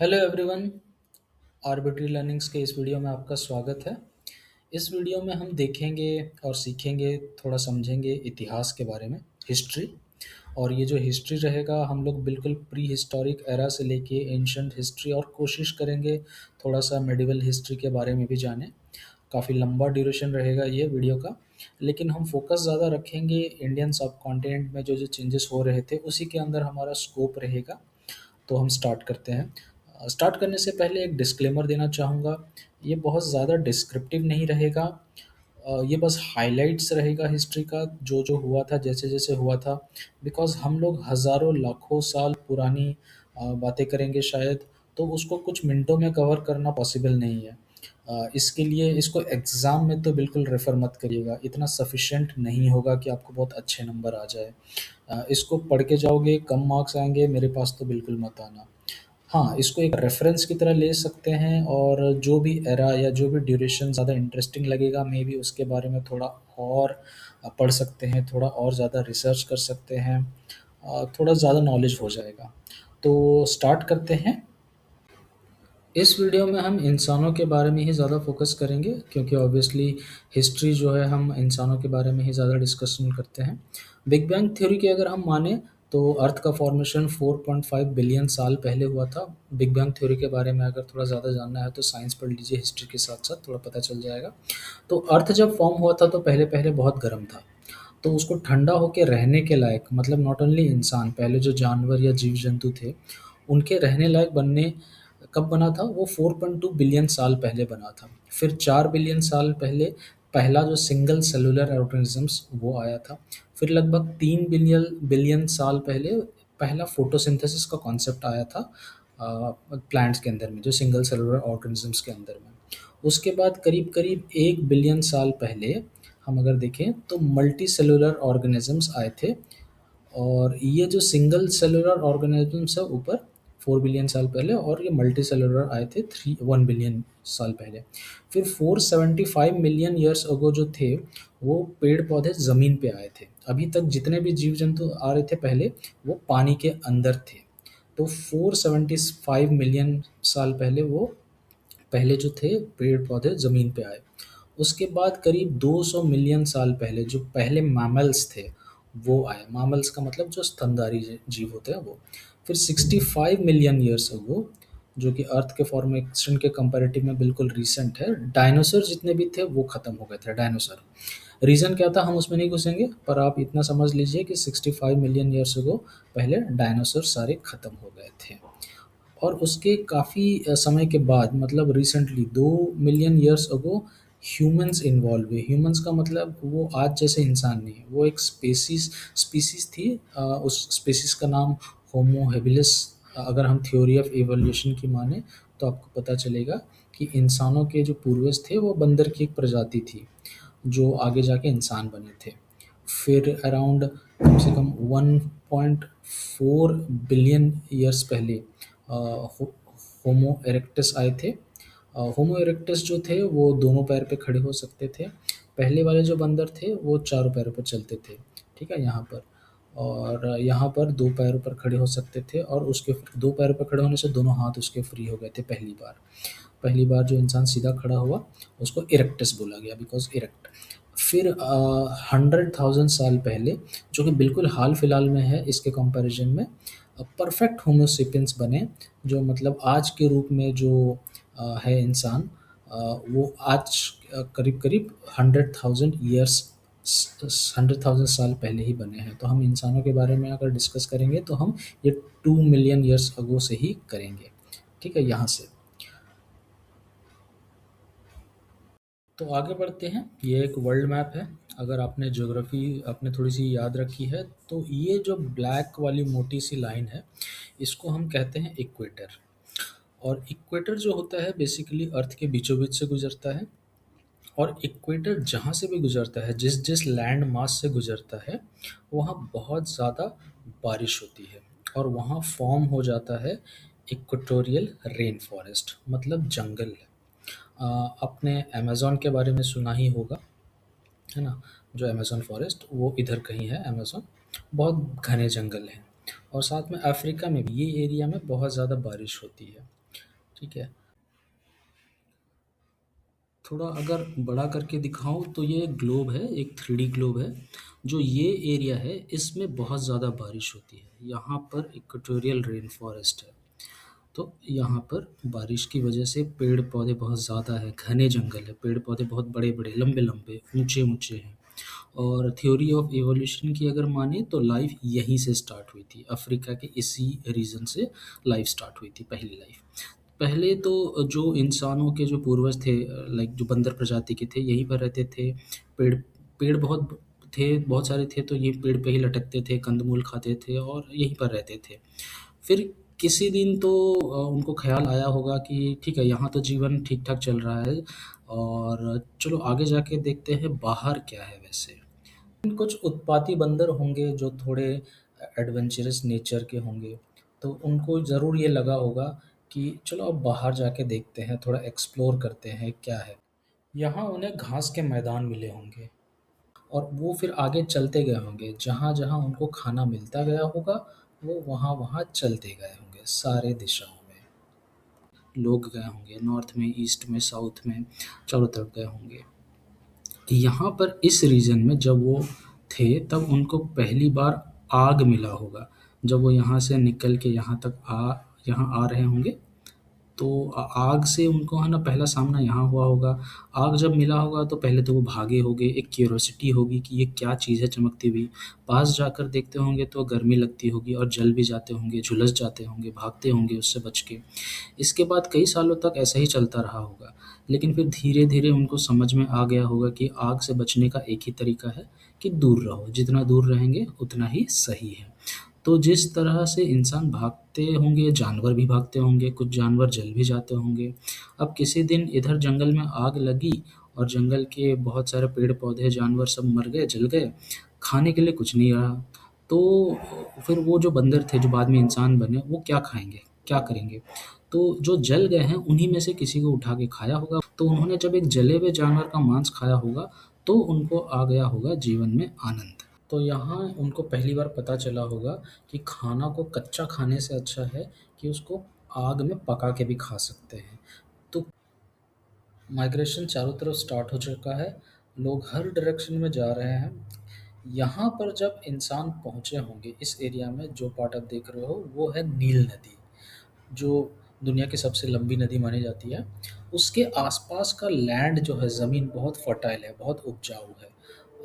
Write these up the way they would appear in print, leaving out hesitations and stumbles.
Hello everyone. Arbitrary learnings के इस video में आपका स्वागत है। इस वीडियो में हम देखेंगे और सीखेंगे, थोड़ा समझेंगे इतिहास के बारे में, हिस्ट्री। और ये जो हिस्ट्री रहेगा, हम लोग बिल्कुल प्री हिस्टोरिक एरा से लेके एंशंट हिस्ट्री, और कोशिश करेंगे थोड़ा सा मेडिवल हिस्ट्री के बारे में भी जानें। काफ़ी लंबा ड्यूरेशन रहेगा ये वीडियो का, लेकिन हम फोकस ज़्यादा रखेंगे इंडियन सब कॉन्टिनेंट में जो जो चेंजेस हो रहे थे उसी के अंदर हमारा स्कोप रहेगा। तो हम स्टार्ट करते हैं। स्टार्ट करने से पहले एक डिस्क्लेमर देना चाहूँगा। ये बहुत ज़्यादा डिस्क्रिप्टिव नहीं रहेगा। ये बस हाइलाइट्स रहेगा हिस्ट्री का, जो जो हुआ था, जैसे जैसे हुआ था। बिकॉज़ हम लोग हज़ारों लाखों साल पुरानी बातें करेंगे शायद, तो उसको कुछ मिनटों में कवर करना पॉसिबल नहीं है। इसके लिए इसको एग्ज़ाम में तो बिल्कुल रेफ़र मत करिएगा, इतना सफिशिएंट नहीं होगा कि आपको बहुत अच्छे नंबर आ जाए। इसको पढ़ के जाओगे, कम मार्क्स आएँगे, मेरे पास तो बिल्कुल मत आना। हाँ, इसको एक रेफ़रेंस की तरह ले सकते हैं, और जो भी एरा या जो भी ड्यूरेशन ज़्यादा इंटरेस्टिंग लगेगा, मे बी उसके बारे में थोड़ा और पढ़ सकते हैं, थोड़ा और ज़्यादा रिसर्च कर सकते हैं। थोड़ा ज़्यादा नॉलेज हो जाएगा। तो स्टार्ट करते हैं। इस वीडियो में हम इंसानों के बारे में ही ज़्यादा फ़ोकस करेंगे, क्योंकि ऑब्वियसली हिस्ट्री जो है, हम इंसानों के बारे में ही ज़्यादा डिस्कशन करते हैं। बिग बैंग थ्योरी की अगर हम माने, तो अर्थ का फॉर्मेशन 4.5 बिलियन साल पहले हुआ था। बिग बैंग थ्योरी के बारे में अगर थोड़ा ज़्यादा जानना है तो साइंस पढ़ लीजिए, हिस्ट्री के साथ साथ थोड़ा पता चल जाएगा। तो अर्थ जब फॉर्म हुआ था तो पहले पहले बहुत गर्म था। तो उसको ठंडा होके रहने के लायक, मतलब नॉट ओनली इंसान, पहले जो जानवर या जीव जंतु थे उनके रहने लायक बनने कब बना था, वो 4.2 बिलियन साल पहले बना था। फिर 4 बिलियन साल पहले पहला जो सिंगल सेलुलर ऑर्गेनिजम्स वो आया था। फिर लगभग 3 बिलियन बिलियन साल पहले पहला फोटोसिंथेसिस का कॉन्सेप्ट आया था प्लांट्स के अंदर में, जो सिंगल सेलुलर ऑर्गेनिजम्स के अंदर में। उसके बाद करीब करीब 1 बिलियन साल पहले हम अगर देखें तो मल्टी सेलुलर ऑर्गेनिजम्स आए थे। और ये जो सिंगल सेलुलर ऑर्गेनिजम्स है ऊपर 4 बिलियन साल पहले, और ये मल्टी सेलुलर आए थे 1 बिलियन साल पहले। फिर 475 मिलियन ईयर्स अगो जो थे, वो पेड़ पौधे ज़मीन पे आए थे। अभी तक जितने भी जीव जंतु आ रहे थे पहले, वो पानी के अंदर थे। तो 475 मिलियन साल पहले वो पहले जो थे पेड़ पौधे ज़मीन पे आए। उसके बाद करीब 200 मिलियन साल पहले जो पहले मैमल्स थे वो आए। मैमल्स का मतलब जो स्तनधारी जीव होते हैं वो। फिर 65 मिलियन ईयर्स अगो, जो कि अर्थ के फॉर्मेशन के कंपैरेटिव में बिल्कुल रीसेंट है, डायनासोर जितने भी थे वो ख़त्म हो गए थे। डायनासोर रीज़न क्या था हम उसमें नहीं घुसेंगे, पर आप इतना समझ लीजिए कि 65 मिलियन ईयर्स अगो पहले डायनासोर सारे ख़त्म हो गए थे। और उसके काफ़ी समय के बाद, मतलब recently 2 million years ago humans involve हुए। ह्यूमंस का मतलब वो आज जैसे इंसान नहीं, वो एक स्पीसीज़ थी। उस स्पीसीज़ का नाम होमो हेबिलिस। अगर हम थ्योरी ऑफ इवोल्यूशन की माने तो आपको पता चलेगा कि इंसानों के जो पूर्वज थे वो बंदर की एक प्रजाति थी, जो आगे जाके इंसान बने थे। फिर अराउंड कम से कम 1.4 बिलियन ईयर्स पहले होमो इरेक्टस आए थे। होमो इरेक्टस जो थे वो दोनों पैर पे खड़े हो सकते थे। पहले वाले जो बंदर थे वो चारों पैरों पर चलते थे, ठीक है, यहाँ पर। और यहाँ पर दो पैरों पर खड़े हो सकते थे, और उसके दो पैरों पर खड़े होने से दोनों हाथ उसके फ्री हो गए थे पहली बार। पहली बार जो इंसान सीधा खड़ा हुआ उसको इरेक्टस बोला गया, बिकॉज इरेक्ट। फिर 100,000 साल पहले, जो कि बिल्कुल हाल फिलहाल में है इसके कंपैरिजन में, परफेक्ट होमोसेपियंस बने। जो मतलब आज के रूप में जो है इंसान, वो आज करीब करीब 100,000 ईयर्स 100,000 साल पहले ही बने हैं। तो हम इंसानों के बारे में अगर डिस्कस करेंगे तो हम ये 2 मिलियन ईयर्स अगो से ही करेंगे, ठीक है, यहाँ से। तो आगे बढ़ते हैं। ये एक वर्ल्ड मैप है। अगर आपने ज्योग्राफी आपने थोड़ी सी याद रखी है, तो ये जो ब्लैक वाली मोटी सी लाइन है, इसको हम कहते हैं इक्वेटर। और इक्वेटर जो होता है बेसिकली अर्थ के बीचों बीच से गुजरता है। और इक्वेटर जहाँ से भी गुजरता है, जिस जिस लैंड मास से गुजरता है, वहाँ बहुत ज़्यादा बारिश होती है, और वहाँ फॉर्म हो जाता है इक्वेटोरियल रेन फॉरेस्ट, मतलब जंगल। आपने अमेज़न के बारे में सुना ही होगा, है ना। जो अमेज़न फॉरेस्ट वो इधर कहीं है। अमेज़न बहुत घने जंगल हैं। और साथ में अफ्रीका में भी ये एरिया में बहुत ज़्यादा बारिश होती है। ठीक है। थोड़ा अगर बड़ा करके दिखाऊं तो ये एक ग्लोब है, एक 3D ग्लोब है। जो ये एरिया है इसमें बहुत ज़्यादा बारिश होती है। यहाँ पर इक्वेटोरियल रेन फॉरेस्ट है। तो यहाँ पर बारिश की वजह से पेड़ पौधे बहुत ज़्यादा है, घने जंगल है, पेड़ पौधे बहुत बड़े बड़े लंबे लंबे ऊंचे ऊंचे हैं। और थ्योरी ऑफ इवोल्यूशन की अगर माने तो लाइफ यहीं से स्टार्ट हुई थी, अफ्रीका के इसी रीजन से लाइफ स्टार्ट हुई थी, पहली लाइफ। पहले तो जो इंसानों के जो पूर्वज थे, लाइक जो बंदर प्रजाति के थे, यहीं पर रहते थे। पेड़ पेड़ बहुत थे, बहुत सारे थे, तो ये पेड़ पे ही लटकते थे, कंदमूल खाते थे और यहीं पर रहते थे। फिर किसी दिन तो उनको ख्याल आया होगा कि ठीक है, यहाँ तो जीवन ठीक ठाक चल रहा है, और चलो आगे जाके देखते हैं बाहर क्या है वैसे। कुछ उत्पाती बंदर होंगे जो थोड़े एडवेंचरस नेचर के होंगे, तो उनको ज़रूर ये लगा होगा कि चलो अब बाहर जाके देखते हैं, थोड़ा एक्सप्लोर करते हैं क्या है। यहाँ उन्हें घास के मैदान मिले होंगे और वो फिर आगे चलते गए होंगे, जहाँ जहाँ उनको खाना मिलता गया होगा वो वहाँ वहाँ चलते गए होंगे, सारे दिशाओं में लोग गए होंगे, नॉर्थ में, ईस्ट में, साउथ में, चारों तरफ गए होंगे। यहाँ पर इस रीजन में जब वो थे तब उनको पहली बार आग मिला होगा। जब वो यहाँ से निकल के यहाँ आ रहे होंगे, तो आग से उनको है ना पहला सामना यहाँ हुआ होगा। आग जब मिला होगा तो पहले तो वो भागे होंगे, एक क्यूरोसिटी होगी कि ये क्या चीज़ है चमकती हुई। पास जाकर देखते होंगे तो गर्मी लगती होगी और जल भी जाते होंगे, झुलस जाते होंगे, भागते होंगे उससे बच के। इसके बाद कई सालों तक ऐसा ही चलता रहा होगा, लेकिन फिर धीरे-धीरे उनको समझ में आ गया होगा कि आग से बचने का एक ही तरीका है कि दूर रहो, जितना दूर रहेंगे उतना ही सही है। तो जिस तरह से इंसान भागते होंगे, जानवर भी भागते होंगे, कुछ जानवर जल भी जाते होंगे। अब किसी दिन इधर जंगल में आग लगी और जंगल के बहुत सारे पेड़-पौधे, जानवर सब मर गए, जल गए, खाने के लिए कुछ नहीं रहा। तो फिर वो जो बंदर थे, जो बाद में इंसान बने, वो क्या खाएँगे, क्या करेंगे? तो जो जल गए हैं, उन्हीं में से किसी को उठा के खाया होगा। तो उन्होंने जब एक जले हुए जानवर का मांस खाया होगा, तो उनको आ गया होगा जीवन में आनंद। तो यहाँ उनको पहली बार पता चला होगा कि खाना को कच्चा खाने से अच्छा है कि उसको आग में पका के भी खा सकते हैं। तो माइग्रेशन चारों तरफ स्टार्ट हो चुका है, लोग हर डायरेक्शन में जा रहे हैं। यहाँ पर जब इंसान पहुँचे होंगे इस एरिया में, जो पार्ट आप देख रहे हो वो है नील नदी, जो दुनिया की सबसे लंबी नदी मानी जाती है। उसके आसपास का लैंड जो है, ज़मीन बहुत फर्टाइल है, बहुत उपजाऊ है।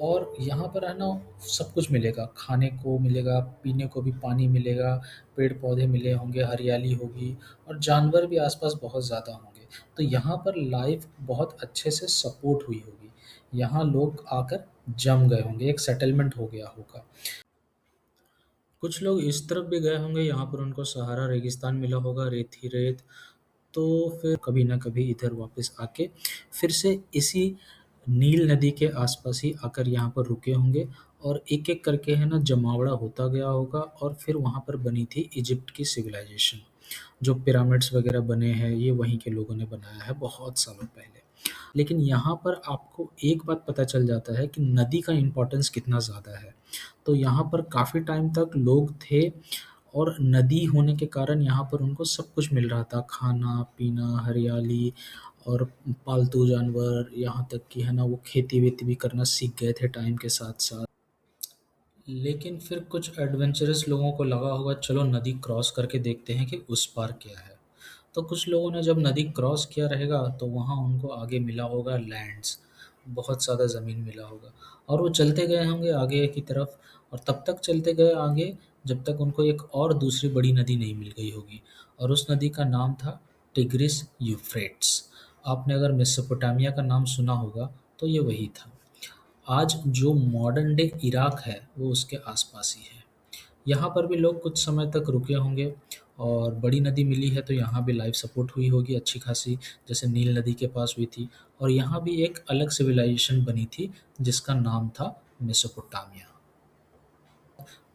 और यहाँ पर है ना सब कुछ मिलेगा, खाने को मिलेगा, पीने को भी पानी मिलेगा, पेड़ पौधे मिले होंगे, हरियाली होगी और जानवर भी आसपास बहुत ज़्यादा होंगे। तो यहाँ पर लाइफ बहुत अच्छे से सपोर्ट हुई होगी। यहाँ लोग आकर जम गए होंगे, एक सेटलमेंट हो गया होगा। कुछ लोग इस तरफ भी गए होंगे, यहाँ पर उनको सहारा रेगिस्तान मिला होगा, रेत ही रेत। तो फिर कभी ना कभी इधर वापस आके फिर से इसी नील नदी के आसपास ही आकर यहाँ पर रुके होंगे, और एक-एक करके है ना जमावड़ा होता गया होगा, और फिर वहाँ पर बनी थी इजिप्ट की सिविलाइजेशन। जो पिरामिड्स वगैरह बने हैं ये वहीं के लोगों ने बनाया है बहुत सालों पहले। लेकिन यहाँ पर आपको एक बात पता चल जाता है कि नदी का इम्पोर्टेंस कितना ज़्यादा है। तो यहाँ पर काफ़ी टाइम तक लोग थे, और नदी होने के कारण यहाँ पर उनको सब कुछ मिल रहा था, खाना-पीना, हरियाली और पालतू जानवर, यहाँ तक कि है ना वो खेती-वेती भी करना सीख गए थे टाइम के साथ-साथ। लेकिन फिर कुछ एडवेंचरस लोगों को लगा होगा चलो नदी क्रॉस करके देखते हैं कि उस पार क्या है। तो कुछ लोगों ने जब नदी क्रॉस किया रहेगा तो वहाँ उनको आगे मिला होगा लैंड्स, बहुत ज़्यादा ज़मीन मिला होगा, और वो चलते गए होंगे आगे की तरफ, और तब तक चलते गए आगे जब तक उनको एक और दूसरी बड़ी नदी नहीं मिल गई होगी, और उस नदी का नाम था टिग्रिस यूफ्रेट्स। आपने अगर मेसोपोटामिया का नाम सुना होगा तो ये वही था। आज जो मॉडर्न डे इराक है वो उसके आसपास ही है। यहाँ पर भी लोग कुछ समय तक रुके होंगे, और बड़ी नदी मिली है तो यहाँ भी लाइफ सपोर्ट हुई होगी अच्छी खासी, जैसे नील नदी के पास हुई थी। और यहाँ भी एक अलग सिविलाइजेशन बनी थी जिसका नाम था मेसोपोटामिया।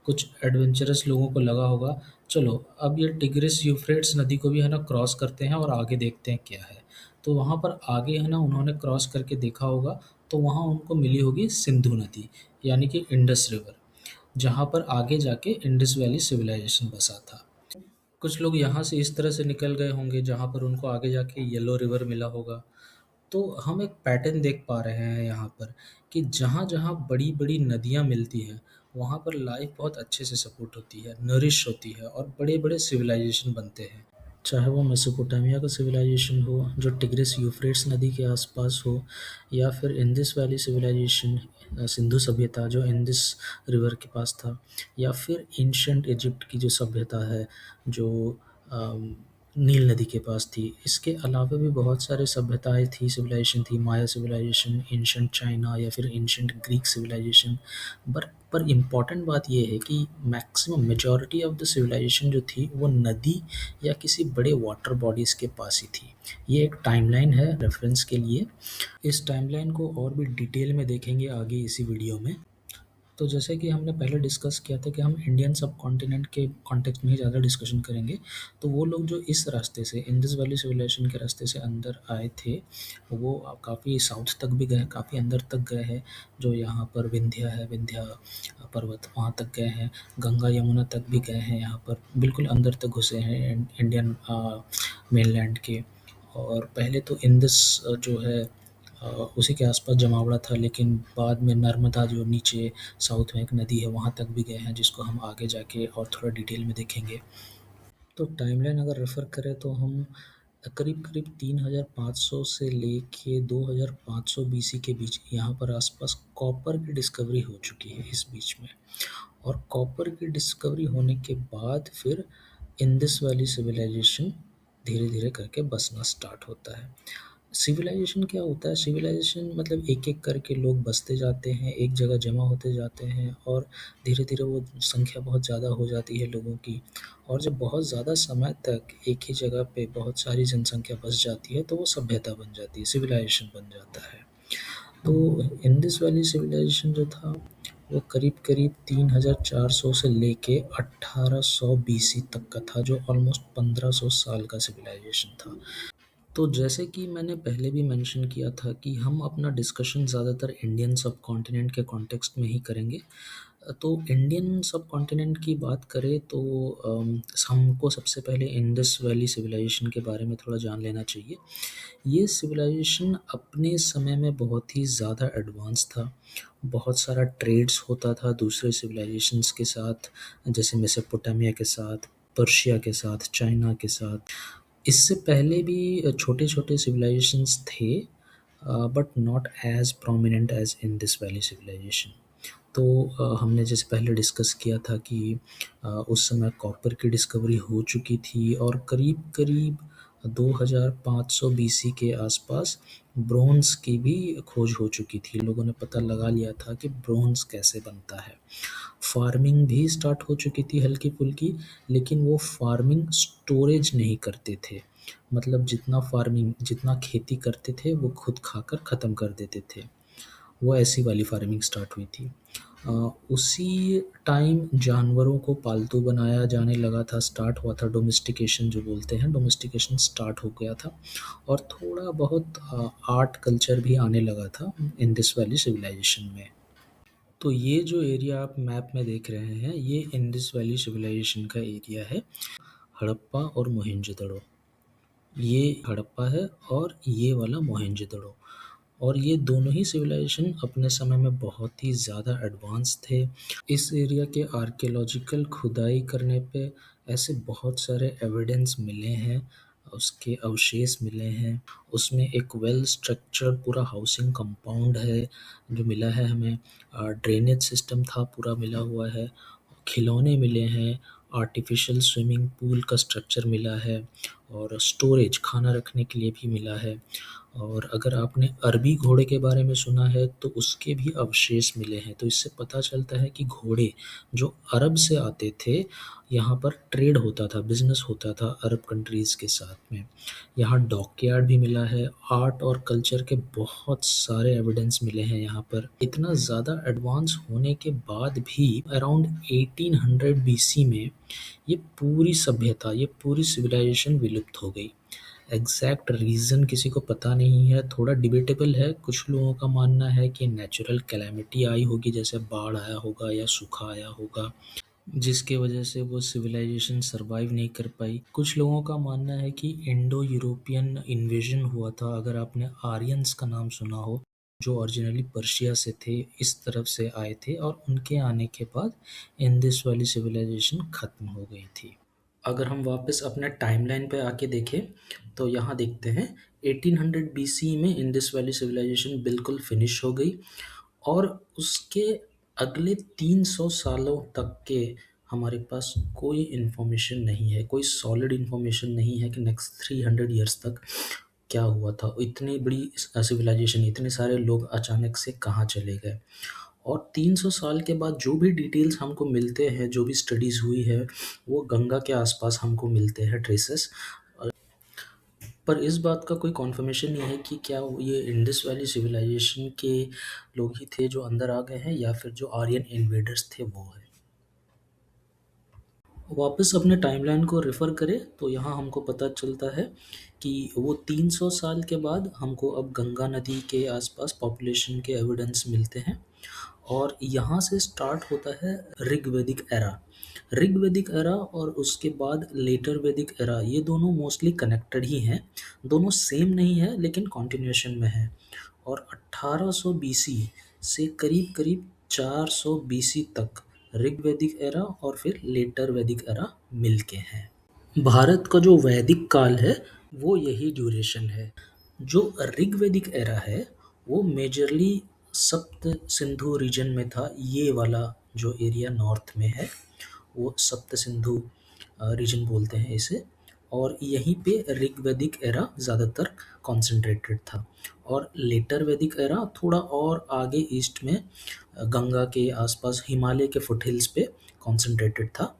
कुछ एडवेंचरस लोगों को लगा होगा चलो अब ये टिग्रिस यूफ्रेट्स नदी को भी है ना क्रॉस करते हैं और आगे देखते हैं क्या है। तो वहाँ पर आगे है ना उन्होंने क्रॉस करके देखा होगा, तो वहाँ उनको मिली होगी सिंधु नदी, यानी कि इंडस रिवर। जहाँ पर आगे जाके इंडस वैली सिविलाइजेशन बसा था। कुछ लोग यहाँ से इस तरह से निकल गए होंगे जहाँ पर उनको आगे जाके येलो रिवर मिला होगा। तो हम एक पैटर्न देख पा रहे हैं यहाँ पर कि जहाँ-जहाँ बड़ी-बड़ी नदियाँ मिलती हैं, वहाँ पर लाइफ बहुत अच्छे से सपोर्ट होती है, नरिश होती है और बड़े-बड़े सिविलाइजेशन बनते हैं। चाहे वो मेसोपोटामिया का सिविलाइजेशन हो जो टिग्रिस यूफ्रेट्स नदी के आसपास हो, या फिर इंडस वैली सिविलाइजेशन, सिंधु सभ्यता जो इंडस रिवर के पास था, या फिर एंशिएंट इजिप्ट की जो सभ्यता है जो अम, नील नदी के पास थी। इसके अलावा भी बहुत सारे सभ्यताएं थी, सिविलाइजेशन थी, माया सिविलाइजेशन, एंशिएंट चाइना या फिर एंशिएंट ग्रीक सिविलाइजेशन। पर इम्पॉर्टेंट बात ये है कि maximum majority of the civilization जो थी वो नदी या किसी बड़े वाटर बॉडीज़ के पास ही थी। ये एक टाइमलाइन है रेफरेंस के लिए। इस टाइमलाइन को और भी डिटेल में देखेंगे आगे इसी वीडियो में। तो जैसे कि हमने पहले डिस्कस किया था कि हम इंडियन सब कॉन्टिनेंट के कॉन्टेक्स्ट में ही ज़्यादा डिस्कशन करेंगे। तो वो लोग जो इस रास्ते से इंडस वैली सिविलाइजेशन के रास्ते से अंदर आए थे, वो काफ़ी साउथ तक भी गए, काफ़ी अंदर तक गए हैं। जो यहाँ पर विंध्या है, विंध्या पर्वत वहाँ तक गए हैं, गंगा यमुना तक भी गए हैं, यहाँ पर बिल्कुल अंदर तक घुसे हैं इंडियन मेनलैंड के। और पहले तो इंडस जो है उसी के आसपास जमावड़ा था, लेकिन बाद में नर्मदा जो नीचे साउथ में एक नदी है वहाँ तक भी गए हैं, जिसको हम आगे जाके और थोड़ा डिटेल में देखेंगे। तो टाइमलाइन अगर रेफ़र करें तो हम करीब-करीब 3500 से लेके 2500 बीसी के बीच यहाँ पर आसपास कॉपर की डिस्कवरी हो चुकी है इस बीच में। और कॉपर की डिस्कवरी होने के बाद फिर इंडस वैली सिविलाइजेशन धीरे-धीरे करके बसना स्टार्ट होता है। सिविलाइजेशन क्या होता है? सिविलाइजेशन मतलब एक-एक करके लोग बसते जाते हैं, एक जगह जमा होते जाते हैं और धीरे-धीरे वो संख्या बहुत ज़्यादा हो जाती है लोगों की। और जब बहुत ज़्यादा समय तक एक ही जगह पे बहुत सारी जनसंख्या बस जाती है, तो वो सभ्यता बन जाती है, सिविलाइजेशन बन जाता है। तो इंडस वैली सिविलाइजेशन जो था, वो करीब-करीब 3400 से लेके 1800 बीसी तक का था, जो ऑलमोस्ट 1500 साल का सिविलाइजेशन था। तो जैसे कि मैंने पहले भी मेंशन किया था कि हम अपना डिस्कशन ज़्यादातर इंडियन सबकॉन्टिनेंट के कॉन्टेक्स्ट में ही करेंगे। तो इंडियन सबकॉन्टिनेंट की बात करें तो हमको सबसे पहले इंडस वैली सिविलाइजेशन के बारे में थोड़ा जान लेना चाहिए। ये सिविलाइजेशन अपने समय में बहुत ही ज़्यादा एडवांस था। बहुत सारा ट्रेड्स होता था दूसरे सिविलाइजेशंस के साथ, जैसे मेसोपोटामिया के साथ, पर्शिया के साथ, चाइना के साथ। इससे पहले भी छोटे-छोटे सिविलाइजेशंस थे, but not as prominent as Indus valley civilization. तो हमने जैसे पहले डिस्कस किया था कि उस समय कॉपर की डिस्कवरी हो चुकी थी और करीब-करीब 2500 बीसी के आसपास ब्रोंज़ की भी खोज हो चुकी थी। लोगों ने पता लगा लिया था कि ब्रोंज़ कैसे बनता है। फार्मिंग भी स्टार्ट हो चुकी थी हल्की-फुल्की, लेकिन वो फार्मिंग स्टोरेज नहीं करते थे। मतलब जितना खेती करते थे वो खुद खाकर ख़त्म कर देते थे। वो ऐसी वाली फार्मिंग स्टार्ट हुई थी। उसी टाइम जानवरों को पालतू बनाया जाने लगा था, स्टार्ट हुआ था डोमेस्टिकेशन जो बोलते हैं, डोमेस्टिकेशन स्टार्ट हो गया था। और थोड़ा बहुत आर्ट कल्चर भी आने लगा था इंडस वैली सिविलाइजेशन में। तो ये जो एरिया आप मैप में देख रहे हैं, ये इंडस वैली सिविलाइजेशन का एरिया है। हड़प्पा और मोहेंजोदड़ो, ये हड़प्पा है और ये वाला मोहेंजोदड़ो। और ये दोनों ही सिविलाइजेशन अपने समय में बहुत ही ज़्यादा एडवांस थे। इस एरिया के आर्कियोलॉजिकल खुदाई करने पे ऐसे बहुत सारे एविडेंस मिले हैं, उसके अवशेष मिले हैं। उसमें एक वेल स्ट्रक्चर्ड पूरा हाउसिंग कंपाउंड है जो मिला है हमें। ड्रेनेज सिस्टम था पूरा मिला हुआ है। खिलौने मिले हैं, आर्टिफिशियल स्विमिंग पूल का स्ट्रक्चर मिला है और स्टोरेज खाना रखने के लिए भी मिला है। और अगर आपने अरबी घोड़े के बारे में सुना है तो उसके भी अवशेष मिले हैं। तो इससे पता चलता है कि घोड़े जो अरब से आते थे, यहाँ पर ट्रेड होता था, बिज़नेस होता था अरब कंट्रीज़ के साथ में। यहाँ डॉकयार्ड भी मिला है, आर्ट और कल्चर के बहुत सारे एविडेंस मिले हैं यहाँ पर। इतना ज़्यादा एडवांस होने के बाद भी अराउंड 1800 बीसी में ये पूरी सभ्यता, ये पूरी सिविलाइजेशन विलुप्त हो गई। एग्जैक्ट रीज़न किसी को पता नहीं है, थोड़ा डिबेटेबल है। कुछ लोगों का मानना है कि नेचुरल कैलेमिटी आई होगी, जैसे बाढ़ आया होगा या सूखा आया होगा, जिसके वजह से वो सिविलाइजेशन सरवाइव नहीं कर पाई। कुछ लोगों का मानना है कि इंडो यूरोपियन इन्वेजन हुआ था। अगर आपने आर्यंस का नाम सुना हो, जो ओरिजिनली पर्शिया से थे, इस तरफ से आए थे और उनके आने के बाद इंडस वैली सिविलाइजेशन खत्म हो गई थी। अगर हम वापस अपने टाइमलाइन पे आके देखें तो यहाँ देखते हैं 1800 बीसी में इंडस वैली सिविलाइजेशन बिल्कुल फिनिश हो गई और उसके अगले 300 सालों तक के हमारे पास कोई इन्फॉर्मेशन नहीं है, कोई सॉलिड इन्फॉर्मेशन नहीं है कि नेक्स्ट 300 ईयर्स तक क्या हुआ था। इतनी बड़ी सिविलाइजेशन, इतने सारे लोग अचानक से कहाँ चले गए। और 300 साल के बाद जो भी डिटेल्स हमको मिलते हैं, जो भी स्टडीज़ हुई है, वो गंगा के आसपास हमको मिलते हैं ट्रेसेस। पर इस बात का कोई कॉन्फर्मेशन नहीं है कि क्या ये इंडस वैली सिविलाइजेशन के लोग ही थे जो अंदर आ गए हैं या फिर जो आर्यन इन्वेडर्स थे वो है। वापस अपने टाइमलाइन को रेफ़र करें तो यहाँ हमको पता चलता है कि वो 300 साल के बाद हमको अब गंगा नदी के आसपास पॉपुलेशन के एविडेंस मिलते हैं और यहाँ से स्टार्ट होता है ऋग्वेदिक एरा। ऋग्वेदिक एरा और उसके बाद लेटर वैदिक एरा, ये दोनों मोस्टली कनेक्टेड ही हैं। दोनों सेम नहीं है लेकिन कॉन्टिन्यूएशन में है। और 1800 बीसी से करीब करीब 400 बीसी तक ऋग्वेदिक एरा और फिर लेटर वैदिक एरा मिलके हैं। भारत का जो वैदिक काल है वो यही ड्यूरेशन है। जो ऋग्वेदिक एरा है वो मेजरली सप्त सिंधु रीजन में था। ये वाला जो एरिया नॉर्थ में है वो सप्त सिंधु रीजन बोलते हैं इसे। और यहीं पे ऋग्वेदिक एरा ज़्यादातर कॉन्सेंट्रेटेड था। और लेटर वैदिक एरा थोड़ा और आगे ईस्ट में गंगा के आसपास हिमालय के फुटहिल्स पे कॉन्सेंट्रेटेड था।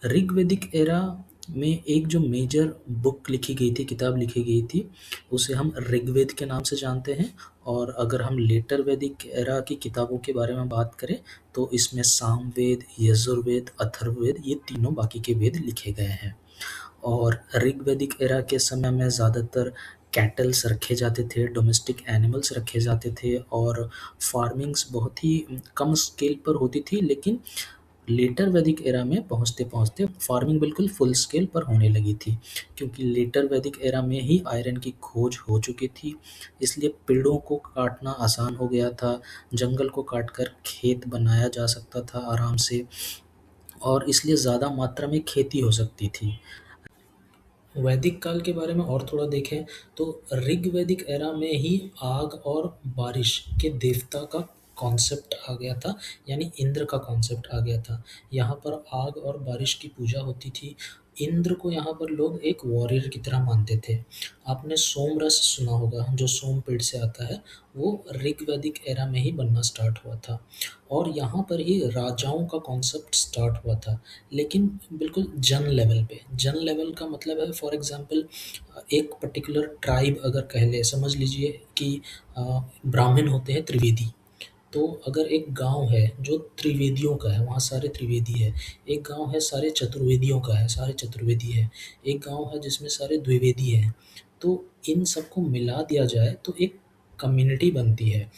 ऋग्वेदिक एरा में एक जो मेजर बुक लिखी गई थी, किताब लिखी गई थी, उसे हम ऋग्वेद के नाम से जानते हैं। और अगर हम लेटर वैदिक एरा की किताबों के बारे में बात करें तो इसमें सामवेद, यजुर्वेद, अथर्ववेद, ये तीनों बाकी के वेद लिखे गए हैं। और ऋग्वेदिक एरा के समय में ज़्यादातर कैटल्स रखे जाते थे, डोमेस्टिक एनिमल्स रखे जाते थे और फार्मिंग्स बहुत ही कम स्केल पर होती थी। लेकिन लेटर वैदिक एरा में पहुँचते-पहुँचते फार्मिंग बिल्कुल फुल स्केल पर होने लगी थी, क्योंकि लेटर वैदिक एरा में ही आयरन की खोज हो चुकी थी। इसलिए पेड़ों को काटना आसान हो गया था, जंगल को काटकर खेत बनाया जा सकता था आराम से और इसलिए ज़्यादा मात्रा में खेती हो सकती थी। वैदिक काल के बारे में और थोड़ा देखें तो ऋग्वेदिक एरा में ही आग और बारिश के देवता का कॉन्सेप्ट आ गया था, यानी इंद्र का कॉन्सेप्ट आ गया था। यहाँ पर आग और बारिश की पूजा होती थी। इंद्र को यहाँ पर लोग एक वॉरियर की तरह मानते थे। आपने सोमरस सुना होगा, जो सोम पेड़ से आता है, वो ऋग्वेदिक एरा में ही बनना स्टार्ट हुआ था। और यहाँ पर ही राजाओं का कॉन्सेप्ट स्टार्ट हुआ था, लेकिन बिल्कुल जन लेवल पे। जन लेवल का मतलब है, फॉर एग्जांपल एक पर्टिकुलर ट्राइब अगर कह ले, समझ लीजिए कि ब्राह्मण होते हैं त्रिवेदी। तो अगर एक गांव है जो त्रिवेदियों का है, वहाँ सारे त्रिवेदी है। एक गांव है सारे चतुर्वेदियों का है, सारे चतुर्वेदी है। एक गांव है जिसमें सारे द्विवेदी हैं। तो इन सबको मिला दिया जाए तो एक कम्युनिटी बनती है।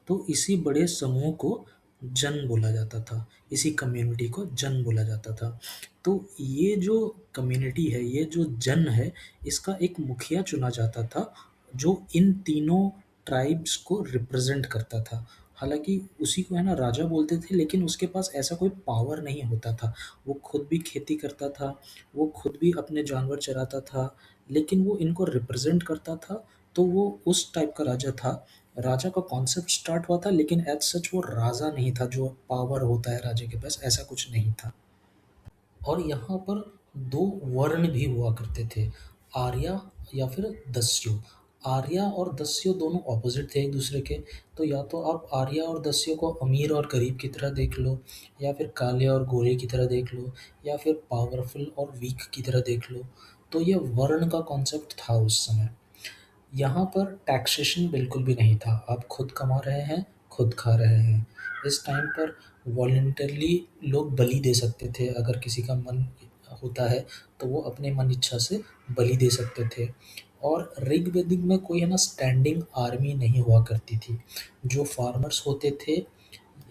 तो इसी बड़े समूह को जन बोला जाता था, इसी कम्युनिटी को जन बोला जाता था। तो ये जो कम्युनिटी है, ये जो जन है, इसका एक मुखिया चुना जाता था जो इन तीनों ट्राइब्स को रिप्रेजेंट करता था। हालांकि उसी को है ना राजा बोलते थे, लेकिन उसके पास ऐसा कोई पावर नहीं होता था। वो खुद भी खेती करता था, वो खुद भी अपने जानवर चराता था, लेकिन वो इनको रिप्रेजेंट करता था। तो वो उस टाइप का राजा था। राजा का कॉन्सेप्ट स्टार्ट हुआ था, लेकिन एज सच वो राजा नहीं था, जो पावर होता है राजा के पास, ऐसा कुछ नहीं था। और यहाँ पर दो वर्ण भी हुआ करते थे, आर्या या फिर दस्यु। आर्या और दस्यु दोनों ऑपोजिट थे एक दूसरे के। तो या तो आप आर्या और दस्यु को अमीर और गरीब की तरह देख लो, या फिर काले और गोरे की तरह देख लो, या फिर पावरफुल और वीक की तरह देख लो। तो ये वर्ण का कॉन्सेप्ट था उस समय। यहाँ पर टैक्सेशन बिल्कुल भी नहीं था, आप खुद कमा रहे हैं, खुद खा रहे हैं। इस टाइम पर वॉलंटरली लोग बलि दे सकते थे अगर किसी का मन होता है तो वो अपने मन इच्छा से बलि दे सकते थे। और ऋग्वेदिक में कोई है ना स्टैंडिंग आर्मी नहीं हुआ करती थी। जो फार्मर्स होते थे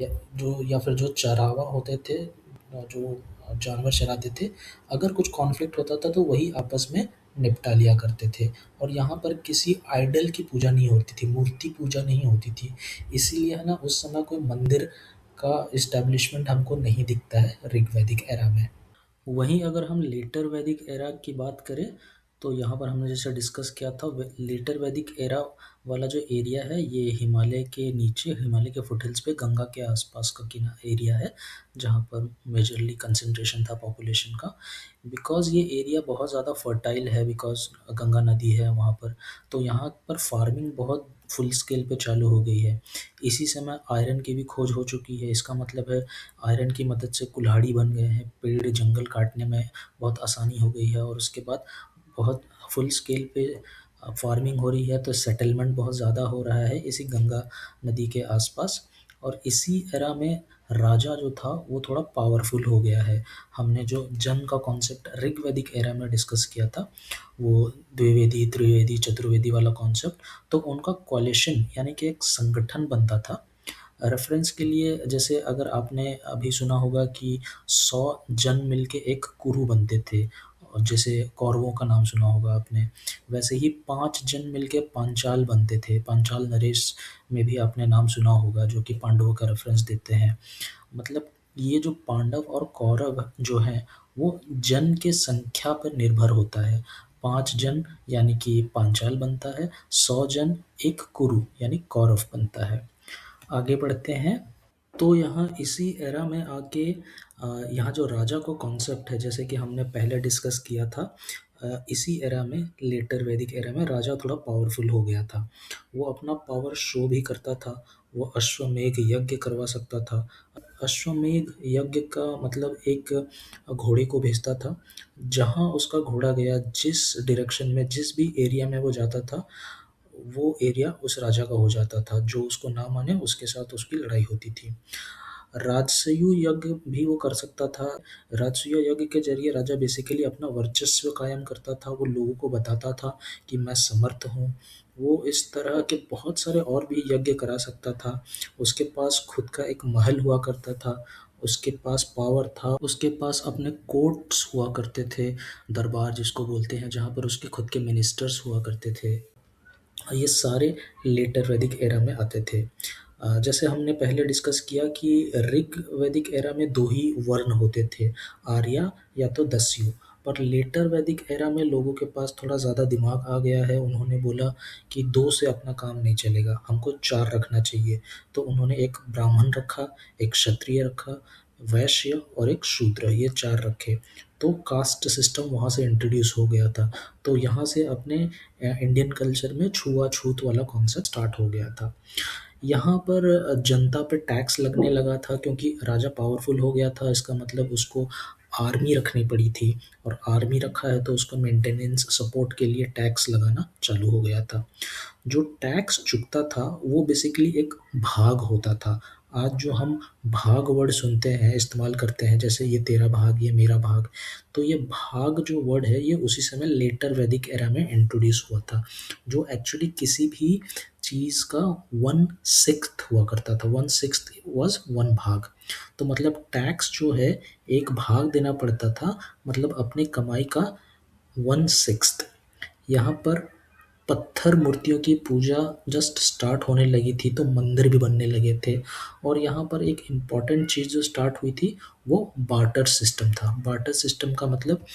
या फिर जो चरावा होते थे, जो जानवर चराते थे, अगर कुछ कॉन्फ्लिक्ट होता था तो वही आपस में निपटा लिया करते थे। और यहाँ पर किसी आइडल की पूजा नहीं होती थी, मूर्ति पूजा नहीं होती थी। इसीलिए है ना उस समय कोई मंदिर का इस्टेब्लिशमेंट हमको नहीं दिखता है ऋग्वैदिक एरा में। वहीं अगर हम लेटर वैदिक एरा की बात करें तो यहाँ पर हमने जैसे डिस्कस किया था, लेटर वैदिक एरा वाला जो एरिया है ये हिमालय के नीचे, हिमालय के फुटहिल्स पे गंगा के आसपास का किना एरिया है, जहाँ पर मेजरली कंसंट्रेशन था पॉपुलेशन का। बिकॉज़ ये एरिया बहुत ज़्यादा फर्टाइल है, बिकॉज़ गंगा नदी है वहाँ पर, तो यहाँ पर फार्मिंग बहुत फुल स्केल पे चालू हो गई है। इसी समय आयरन की भी खोज हो चुकी है। इसका मतलब है आयरन की मदद से कुल्हाड़ी बन गए हैं, पेड़ जंगल काटने में बहुत आसानी हो गई है। और उसके बाद बहुत फुल स्केल पे फार्मिंग हो रही है, तो सेटलमेंट बहुत ज़्यादा हो रहा है इसी गंगा नदी के आसपास। और इसी एरा में राजा जो था वो थोड़ा पावरफुल हो गया है। हमने जो जन का कॉन्सेप्ट ऋग्वैदिक एरा में डिस्कस किया था, वो द्विवेदी त्रिवेदी चतुर्वेदी वाला कॉन्सेप्ट, तो उनका कॉलेशन यानी कि एक संगठन बनता था। रेफरेंस के लिए जैसे अगर आपने अभी सुना होगा कि 100 जन मिलके एक कुरु बनते थे, और जैसे कौरवों का नाम सुना होगा आपने, वैसे ही 5 जन मिलके पांचाल बनते थे। पांचाल नरेश में भी आपने नाम सुना होगा, जो कि पांडवों का रेफरेंस देते हैं। मतलब ये जो पांडव और कौरव जो हैं वो जन के संख्या पर निर्भर होता है। 5 जन यानी कि पांचाल बनता है, 100 जन एक कुरु यानी कौरव बनता है। आगे बढ़ते हैं। तो यहाँ इसी एरा में आके यहाँ जो राजा को कॉन्सेप्ट है, जैसे कि हमने पहले डिस्कस किया था, इसी एरा में, लेटर वैदिक एरा में राजा थोड़ा पावरफुल हो गया था। वो अपना पावर शो भी करता था। वो अश्वमेध यज्ञ करवा सकता था। अश्वमेध यज्ञ का मतलब एक घोड़े को भेजता था, जहाँ उसका घोड़ा गया, जिस डायरेक्शन में, जिस भी एरिया में वो जाता था, वो एरिया उस राजा का हो जाता था। जो उसको ना माने उसके साथ उसकी लड़ाई होती थी। राजसूय यज्ञ भी वो कर सकता था। राजसूय यज्ञ के जरिए राजा बेसिकली अपना वर्चस्व कायम करता था। वो लोगों को बताता था कि मैं समर्थ हूँ। वो इस तरह के बहुत सारे और भी यज्ञ करा सकता था। उसके पास खुद का एक महल हुआ करता था। उसके पास पावर था। उसके पास अपने कोर्ट्स हुआ करते थे, दरबार जिसको बोलते हैं, जहाँ पर उसके खुद के मिनिस्टर्स हुआ करते थे। ये सारे लेटर वैदिक एरा में आते थे। जैसे हमने पहले डिस्कस किया कि ऋग वैदिक एरा में दो ही वर्ण होते थे, आर्या या तो दस्यु। पर लेटर वैदिक एरा में लोगों के पास थोड़ा ज़्यादा दिमाग आ गया है। उन्होंने बोला कि दो से अपना काम नहीं चलेगा, हमको चार रखना चाहिए। तो उन्होंने एक ब्राह्मण रखा, एक क्षत्रिय रखा, वैश्य और एक शूद्र, ये चार रखे। तो कास्ट सिस्टम वहाँ से इंट्रोड्यूस हो गया था। तो यहाँ से अपने इंडियन कल्चर में छुआछूत वाला कॉन्सेप्ट स्टार्ट हो गया था। यहाँ पर जनता पे टैक्स लगने लगा था, क्योंकि राजा पावरफुल हो गया था। इसका मतलब उसको आर्मी रखनी पड़ी थी, और आर्मी रखा है तो उसको मेंटेनेंस सपोर्ट के लिए टैक्स लगाना चालू हो गया था। जो टैक्स चुकता था वो बेसिकली एक भाग होता था। आज जो हम भाग वर्ड सुनते हैं, इस्तेमाल करते हैं, जैसे ये तेरा भाग, ये मेरा भाग, तो ये भाग जो वर्ड है ये उसी समय लेटर वैदिक एरा में इंट्रोड्यूस हुआ था। जो एक्चुअली किसी भी चीज़ का 1/6 हुआ करता था। 1/6 वॉज 1 भाग। तो मतलब टैक्स जो है एक भाग देना पड़ता था, मतलब अपनी कमाई का 1/6। यहाँ पर पत्थर मूर्तियों की पूजा जस्ट स्टार्ट होने लगी थी, तो मंदिर भी बनने लगे थे। और यहाँ पर एक इम्पॉर्टेंट चीज़ जो स्टार्ट हुई थी वो बार्टर सिस्टम था। बार्टर सिस्टम का मतलब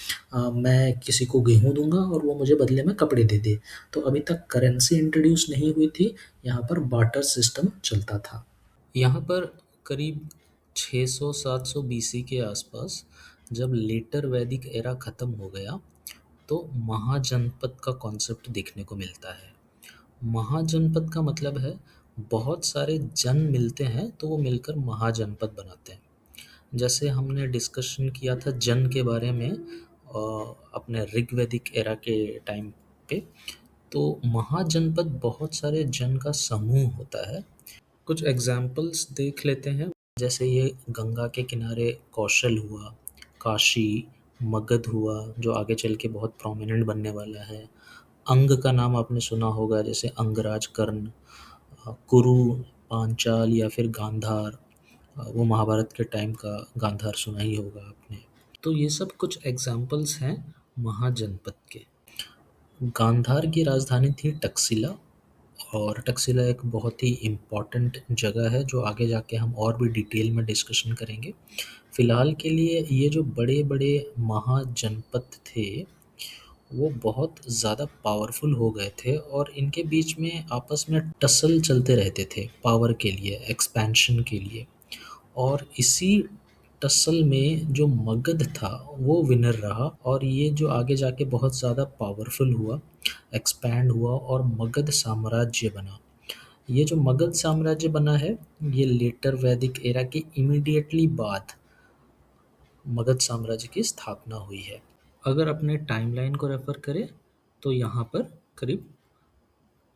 मैं किसी को गेहूँ दूंगा और वो मुझे बदले में कपड़े दे दे। तो अभी तक करेंसी इंट्रोड्यूस नहीं हुई थी, यहाँ पर बार्टर सिस्टम चलता था। यहाँ पर करीब 600-700 बीसी के आसपास, जब लेटर वैदिक एरा ख़त्म हो गया, तो महाजनपद का कॉन्सेप्ट देखने को मिलता है। महाजनपद का मतलब है बहुत सारे जन मिलते हैं तो वो मिलकर महाजनपद बनाते हैं। जैसे हमने डिस्कशन किया था जन के बारे में अपने ऋग्वैदिक एरा के टाइम पे, तो महाजनपद बहुत सारे जन का समूह होता है। कुछ एग्जाम्पल्स देख लेते हैं। जैसे ये गंगा के किनारे कौशल हुआ, काशी, मगध हुआ जो आगे चल के बहुत प्रोमिनेंट बनने वाला है। अंग का नाम आपने सुना होगा, जैसे अंगराज कर्ण। कुरु, पांचाल या फिर गांधार, वो महाभारत के टाइम का गांधार सुना ही होगा आपने। तो ये सब कुछ एग्जाम्पल्स हैं महाजनपद के। गांधार की राजधानी थी टक्सिला, और टक्सिला एक बहुत ही इम्पॉर्टेंट जगह है जो आगे जाके हम और भी डिटेल में डिस्कशन करेंगे। फ़िलहाल के लिए ये जो बड़े बड़े महाजनपद थे वो बहुत ज़्यादा पावरफुल हो गए थे, और इनके बीच में आपस में टसल चलते रहते थे पावर के लिए, एक्सपेंशन के लिए। और इसी टसल में जो मगध था वो विनर रहा, और ये जो आगे जाके बहुत ज़्यादा पावरफुल हुआ, एक्सपैंड हुआ और मगध साम्राज्य बना। ये जो मगध साम्राज्य बना है ये लेटर वैदिक एरा के इमीडिएटली बाद मगध साम्राज्य की स्थापना हुई है। अगर अपने टाइमलाइन को रेफर करें तो यहाँ पर करीब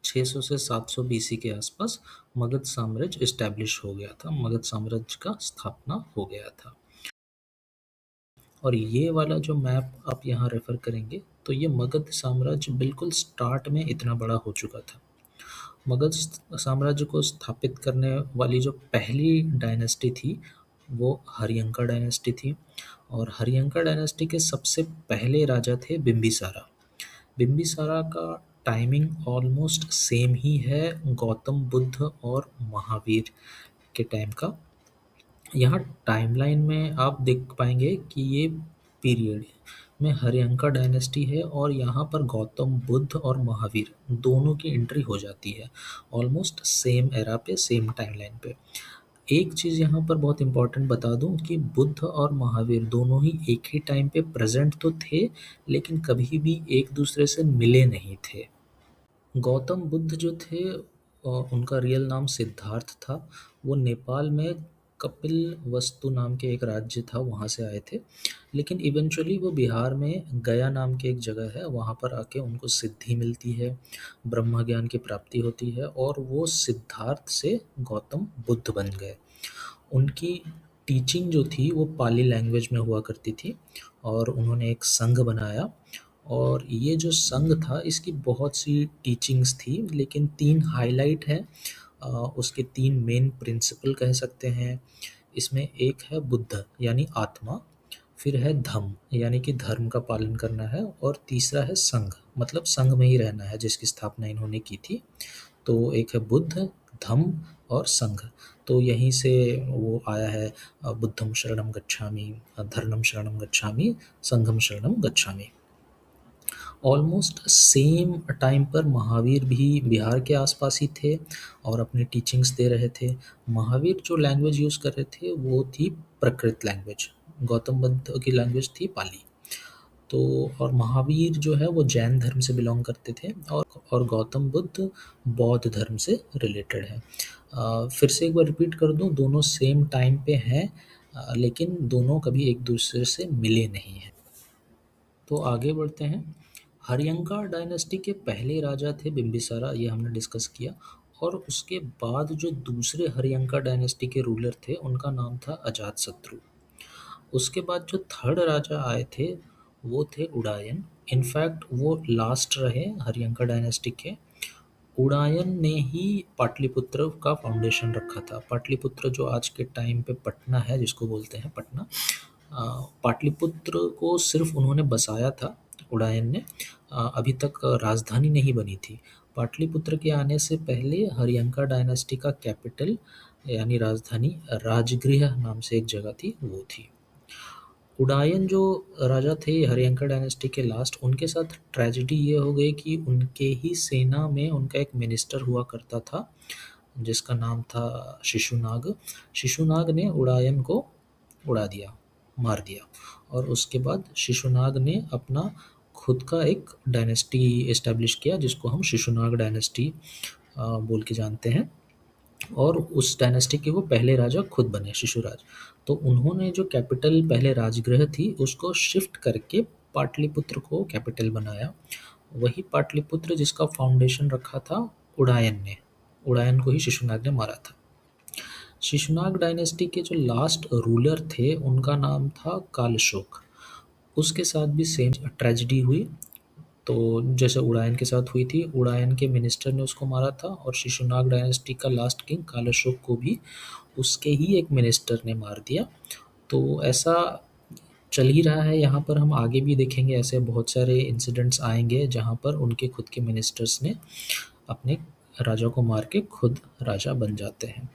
600 से 700 बीसी के आसपास मगध साम्राज्य इस्टेब्लिश हो गया था, मगध साम्राज्य का स्थापना हो गया था। और ये वाला जो मैप आप यहाँ रेफर करेंगे तो ये मगध साम्राज्य बिल्कुल स्टार्ट में इतना बड़ा हो चुका था। मगध साम्राज्य को स्थापित करने वाली जो पहली डायनेस्टी थी वो हरियंका डायनेस्टी थी, और हरियंका डायनेस्टी के सबसे पहले राजा थे बिंबिसारा। बिंबिसारा का टाइमिंग ऑलमोस्ट सेम ही है गौतम बुद्ध और महावीर के टाइम का। यहाँ टाइमलाइन में आप देख पाएंगे कि ये पीरियड में हरियंका डायनेस्टी है, और यहाँ पर गौतम बुद्ध और महावीर दोनों की एंट्री हो जाती है ऑलमोस्ट सेम एरा पे, सेम टाइमलाइन पे। एक चीज़ यहाँ पर बहुत इंपॉर्टेंट बता दूं कि बुद्ध और महावीर दोनों ही एक ही टाइम पे प्रेजेंट तो थे, लेकिन कभी भी एक दूसरे से मिले नहीं थे। गौतम बुद्ध जो थे उनका रियल नाम सिद्धार्थ था। वो नेपाल में कपिलवस्तु नाम के एक राज्य था वहाँ से आए थे, लेकिन इवेंचुअली वो बिहार में गया नाम की एक जगह है वहाँ पर आके उनको सिद्धि मिलती है, ब्रह्म ज्ञान की प्राप्ति होती है, और वो सिद्धार्थ से गौतम बुद्ध बन गए। उनकी टीचिंग जो थी वो पाली लैंग्वेज में हुआ करती थी, और उन्होंने एक संघ बनाया, और ये जो संघ था इसकी बहुत सी टीचिंग्स थी, लेकिन 3 हाइलाइट हैं। उसके 3 मेन प्रिंसिपल कह सकते हैं। इसमें एक है बुद्ध यानी आत्मा, फिर है धम्म यानी कि धर्म का पालन करना है, और तीसरा है संघ मतलब संघ में ही रहना है जिसकी स्थापना इन्होंने की थी। तो एक है बुद्ध, धम्म और संघ। तो यहीं से वो आया है बुद्धं शरणं गच्छामि, धर्मं शरणं गच्छामि, संघं शरणं गच्छामि। ऑलमोस्ट सेम टाइम पर महावीर भी बिहार के आसपास ही थे और अपनी टीचिंग्स दे रहे थे। महावीर जो लैंग्वेज यूज़ कर रहे थे वो थी प्राकृत लैंग्वेज, गौतम बुद्ध की लैंग्वेज थी पाली। तो और महावीर जो है वो जैन धर्म से बिलोंग करते थे, और गौतम बुद्ध बौद्ध धर्म से रिलेटेड है। फिर से एक बार रिपीट कर दूं, दोनों सेम टाइम पे हैं, लेकिन दोनों कभी एक दूसरे से मिले नहीं हैं। तो आगे बढ़ते हैं। हरियंका डायनेस्टी के पहले राजा थे बिंबिसारा, ये हमने डिस्कस किया, और उसके बाद जो दूसरे हरियंका डायनेस्टी के रूलर थे उनका नाम था अजातशत्रु। उसके बाद जो थर्ड राजा आए थे वो थे उडायन। इनफैक्ट वो लास्ट रहे हरियंका डायनेस्टी के। उडायन ने ही पाटलिपुत्र का फाउंडेशन रखा था। पाटलिपुत्र जो आज के टाइम पे पटना है, जिसको बोलते हैं पटना, पाटलिपुत्र को सिर्फ उन्होंने बसाया था उडायन ने। अभी तक राजधानी नहीं बनी थी। पाटलिपुत्र के आने से पहले हरियंका डायनेस्टी का कैपिटल यानी राजधानी राजगृह नाम से एक जगह थी, वो थी। उडायन जो राजा थे हरियंका डायनेस्टी के लास्ट, उनके साथ ट्रेजेडी ये हो गई कि उनके ही सेना में उनका एक मिनिस्टर हुआ करता था जिसका नाम था शिशुनाग। शिशुनाग ने उडायन को उड़ा दिया, मार दिया, और उसके बाद शिशुनाग ने अपना खुद का एक डायनेस्टी इस्टेब्लिश किया जिसको हम शिशुनाग डायनेस्टी बोल के जानते हैं, और उस डायनेस्टी के वो पहले राजा खुद बने, शिशुराज। तो उन्होंने जो कैपिटल पहले राजगृह थी उसको शिफ्ट करके पाटलिपुत्र को कैपिटल बनाया। वही पाटलिपुत्र जिसका फाउंडेशन रखा था उडायन ने, उडायन को ही शिशुनाग ने मारा था। शिशुनाग डायनेस्टी के जो लास्ट रूलर थे उनका नाम था कालशोक। उसके साथ भी सेम ट्रेजेडी हुई। तो जैसे उड़ायन के साथ हुई थी, उड़ायन के मिनिस्टर ने उसको मारा था, और शिशुनाग डायनेस्टी का लास्ट किंग कालाशोक को भी उसके ही एक मिनिस्टर ने मार दिया। तो ऐसा चल ही रहा है। यहाँ पर हम आगे भी देखेंगे, ऐसे बहुत सारे इंसिडेंट्स आएंगे जहाँ पर उनके खुद के मिनिस्टर्स ने अपने राजा को मार के खुद राजा बन जाते हैं।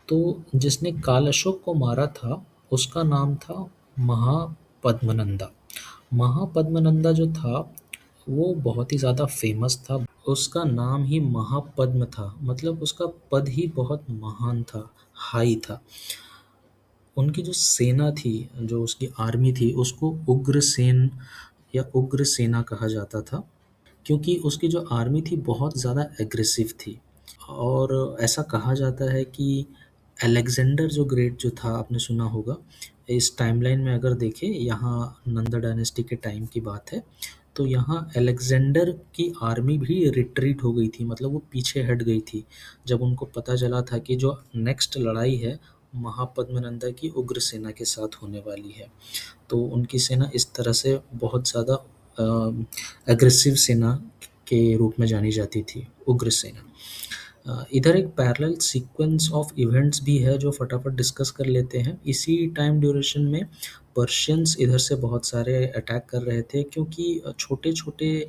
तो जिसने काल अशोक को मारा था उसका नाम था महापद्मनंदा। महापद्मनंदा जो था वो बहुत ही ज़्यादा फेमस था। उसका नाम ही महापद्म था, मतलब उसका पद ही बहुत महान था, हाई था। उनकी जो सेना थी, जो उसकी आर्मी थी, उसको उग्रसेन या उग्र सेना कहा जाता था, क्योंकि उसकी जो आर्मी थी बहुत ज़्यादा एग्रेसिव थी। और ऐसा कहा जाता है कि अलेक्जेंडर जो ग्रेट जो था, आपने सुना होगा, इस टाइमलाइन में अगर देखें, यहाँ नंदा डायनेस्टी के टाइम की बात है, तो यहाँ अलेक्जेंडर की आर्मी भी रिट्रीट हो गई थी, मतलब वो पीछे हट गई थी जब उनको पता चला था कि जो नेक्स्ट लड़ाई है महापद्मनंदा की उग्र सेना के साथ होने वाली है। तो उनकी सेना इस तरह से बहुत ज़्यादा एग्रेसिव सेना के रूप में जानी जाती थी, उग्र सेना। इधर एक पैरेलल सीक्वेंस ऑफ इवेंट्स भी है जो फटाफट डिस्कस कर लेते हैं। इसी टाइम ड्यूरेशन में पर्शियंस इधर से बहुत सारे अटैक कर रहे थे, क्योंकि छोटे-छोटे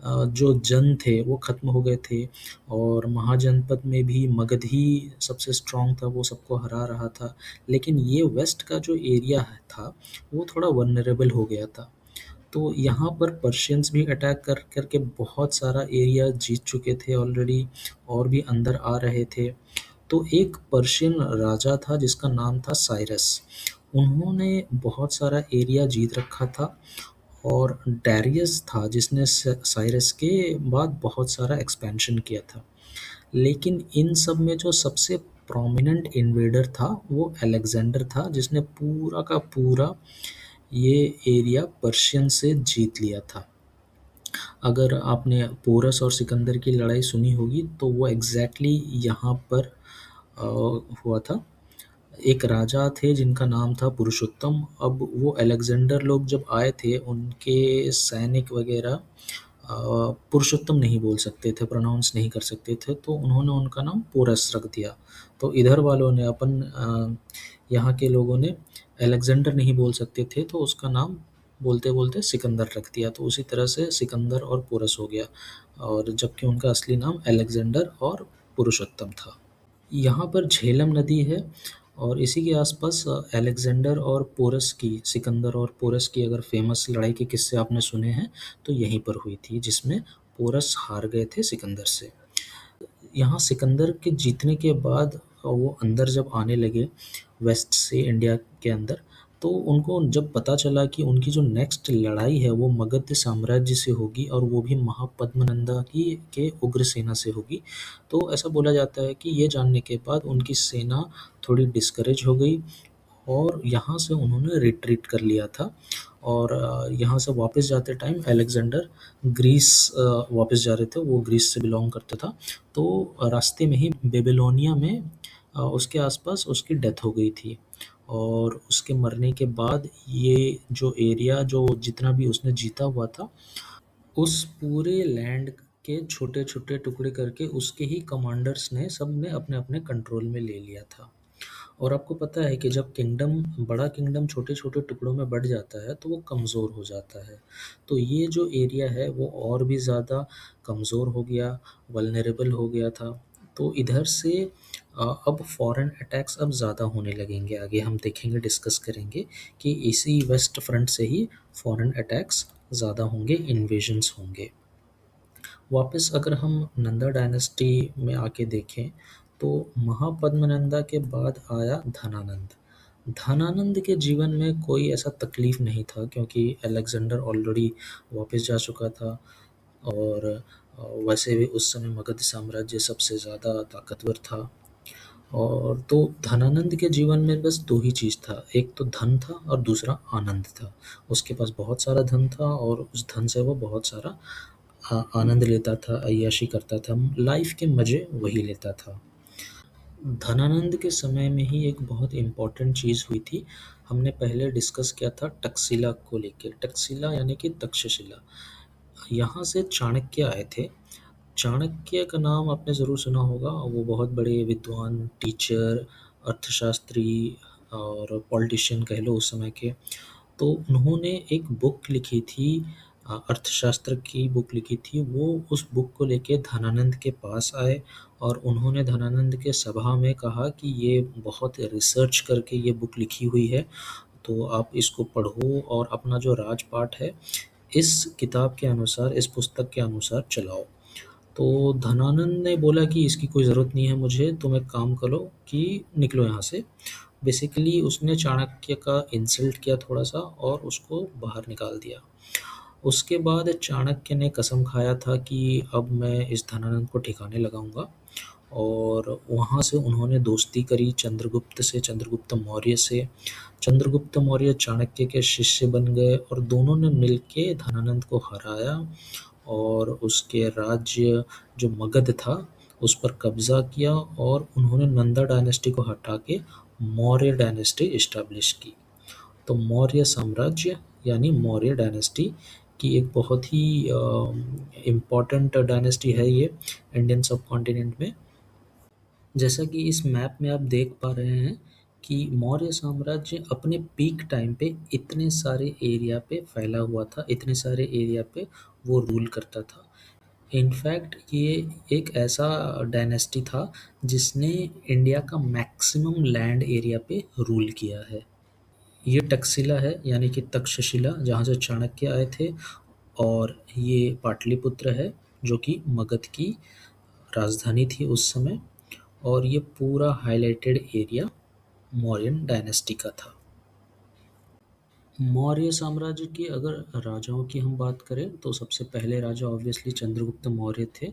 जो जन थे वो ख़त्म हो गए थे, और महाजनपद में भी मगध ही सबसे स्ट्रॉन्ग था, वो सबको हरा रहा था। लेकिन ये वेस्ट का जो एरिया था वो थोड़ा वल्नरेबल हो गया था। तो यहाँ पर पर्शियंस भी अटैक कर करके बहुत सारा एरिया जीत चुके थे ऑलरेडी, और भी अंदर आ रहे थे। तो एक पर्शियन राजा था जिसका नाम था साइरस। उन्होंने बहुत सारा एरिया जीत रखा था, और डैरियस था जिसने साइरस के बाद बहुत सारा एक्सपेंशन किया था। लेकिन इन सब में जो सबसे प्रोमिनेंट इन्वेडर था वो अलेक्जेंडर था, जिसने पूरा का पूरा ये एरिया पर्शियन से जीत लिया था। अगर आपने पोरस और सिकंदर की लड़ाई सुनी होगी तो वो एग्जैक्टली यहाँ पर अ, हुआ था। एक राजा थे जिनका नाम था पुरुषोत्तम। अब वो अलेक्जेंडर लोग जब आए थे, उनके सैनिक वगैरह पुरुषोत्तम नहीं बोल सकते थे, प्रोनाउंस नहीं कर सकते थे, तो उन्होंने उनका नाम पोरस रख दिया। तो इधर वालों ने यहाँ के लोगों ने अलेक्जेंडर नहीं बोल सकते थे, तो उसका नाम बोलते बोलते सिकंदर रख दिया। तो उसी तरह से सिकंदर और पोरस हो गया, और जबकि उनका असली नाम अलेक्जेंडर और पुरुषोत्तम था। यहाँ पर झेलम नदी है, और इसी के आसपास अलेक्जेंडर और पोरस की, सिकंदर और पोरस की अगर फेमस लड़ाई के किस्से आपने सुने हैं तो यहीं पर हुई थी, जिसमें पोरस हार गए थे सिकंदर से। यहाँ सिकंदर के जीतने के बाद वो अंदर जब आने लगे वेस्ट से इंडिया के अंदर, तो उनको जब पता चला कि उनकी जो नेक्स्ट लड़ाई है वो मगध साम्राज्य से होगी, और वो भी महापद्मनंदा की के उग्र सेना से होगी। तो ऐसा बोला जाता है कि ये जानने के बाद उनकी सेना थोड़ी डिस्करेज हो गई, और यहाँ से उन्होंने रिट्रीट कर लिया था। और यहाँ से वापस जाते टाइम अलेक्जेंडर ग्रीस वापस जा रहे थे, वो ग्रीस से बिलोंग करता था। तो रास्ते में ही बेबीलोनिया में उसके आसपास उसकी डेथ हो गई थी, और उसके मरने के बाद ये जो एरिया, जो जितना भी उसने जीता हुआ था, उस पूरे लैंड के छोटे-छोटे टुकड़े करके उसके ही कमांडर्स ने सब ने अपने-अपने कंट्रोल में ले लिया था। और आपको पता है कि जब बड़ा किंगडम छोटे-छोटे टुकड़ों में बँट जाता है तो वो कमज़ोर हो जाता है। तो ये जो एरिया है वो और भी ज़्यादा कमज़ोर हो गया, वल्नरेबल हो गया था। तो इधर से अब फ़ॉरेन अटैक्स अब ज़्यादा होने लगेंगे। आगे हम देखेंगे, डिस्कस करेंगे कि इसी वेस्ट फ्रंट से ही फ़ॉरेन अटैक्स ज़्यादा होंगे, इन्वेजन्स होंगे। वापस अगर हम नंदा डायनेस्टी में आके देखें, तो महापद्मनंदा के बाद आया धनानंद। धनानंद के जीवन में कोई ऐसा तकलीफ नहीं था, क्योंकि अलेक्जेंडर ऑलरेडी वापस जा चुका था, और वैसे भी उस समय मगध साम्राज्य सबसे ज़्यादा ताकतवर था। और तो धनानंद के जीवन में बस दो ही चीज़ था, एक तो धन था और दूसरा आनंद था। उसके पास बहुत सारा धन था, और उस धन से वो बहुत सारा आनंद लेता था, अय्याशी करता था, लाइफ के मज़े वही लेता था। धनानंद के समय में ही एक बहुत इम्पोर्टेंट चीज़ हुई थी। हमने पहले डिस्कस किया था टकशिला को लेके। टकशिला यानी कि तक्षशिला। यहाँ से चाणक्य आए थे। चाणक्य का नाम आपने ज़रूर सुना होगा। वो बहुत बड़े विद्वान, टीचर, अर्थशास्त्री और पॉलिटिशियन कह लो उस समय के। तो उन्होंने एक बुक लिखी थी, अर्थशास्त्र की बुक लिखी थी। वो उस बुक को लेके धनानंद के पास आए और उन्होंने धनानंद के सभा में कहा कि ये बहुत रिसर्च करके ये बुक लिखी हुई है, तो आप इसको पढ़ो और अपना जो राजपाट है इस किताब के अनुसार, इस पुस्तक के अनुसार चलाओ। तो धनानंद ने बोला कि इसकी कोई ज़रूरत नहीं है मुझे, तुम एक काम करो कि निकलो यहाँ से। बेसिकली उसने चाणक्य का इंसल्ट किया थोड़ा सा और उसको बाहर निकाल दिया। उसके बाद चाणक्य ने कसम खाया था कि अब मैं इस धनानंद को ठिकाने लगाऊंगा, और वहाँ से उन्होंने दोस्ती करी चंद्रगुप्त से, चंद्रगुप्त मौर्य से। चंद्रगुप्त मौर्य चाणक्य के शिष्य बन गए और दोनों ने मिलके धनानंद को हराया और उसके राज्य जो मगध था उस पर कब्जा किया, और उन्होंने नंदा डायनेस्टी को हटा के मौर्य डायनेस्टी इस्टेब्लिश की। तो मौर्य साम्राज्य यानी मौर्य डायनेस्टी की एक बहुत ही इम्पोर्टेंट डायनेस्टी है ये इंडियन सब कॉन्टिनेंट में। जैसा कि इस मैप में आप देख पा रहे हैं कि मौर्य साम्राज्य अपने पीक टाइम पे इतने सारे एरिया पे फैला हुआ था, इतने सारे एरिया पे वो रूल करता था। इनफैक्ट ये एक ऐसा डायनेस्टी था जिसने इंडिया का मैक्सिमम लैंड एरिया पे रूल किया है। ये टकशिला है यानी कि तक्षशिला, जहाँ से चाणक्य आए थे। और ये पाटलिपुत्र है जो कि मगध की राजधानी थी उस समय। और ये पूरा हाइलाइटेड एरिया मौर्यन डायनेस्टी का था। मौर्य साम्राज्य की अगर राजाओं की हम बात करें तो सबसे पहले राजा ऑब्वियसली चंद्रगुप्त मौर्य थे,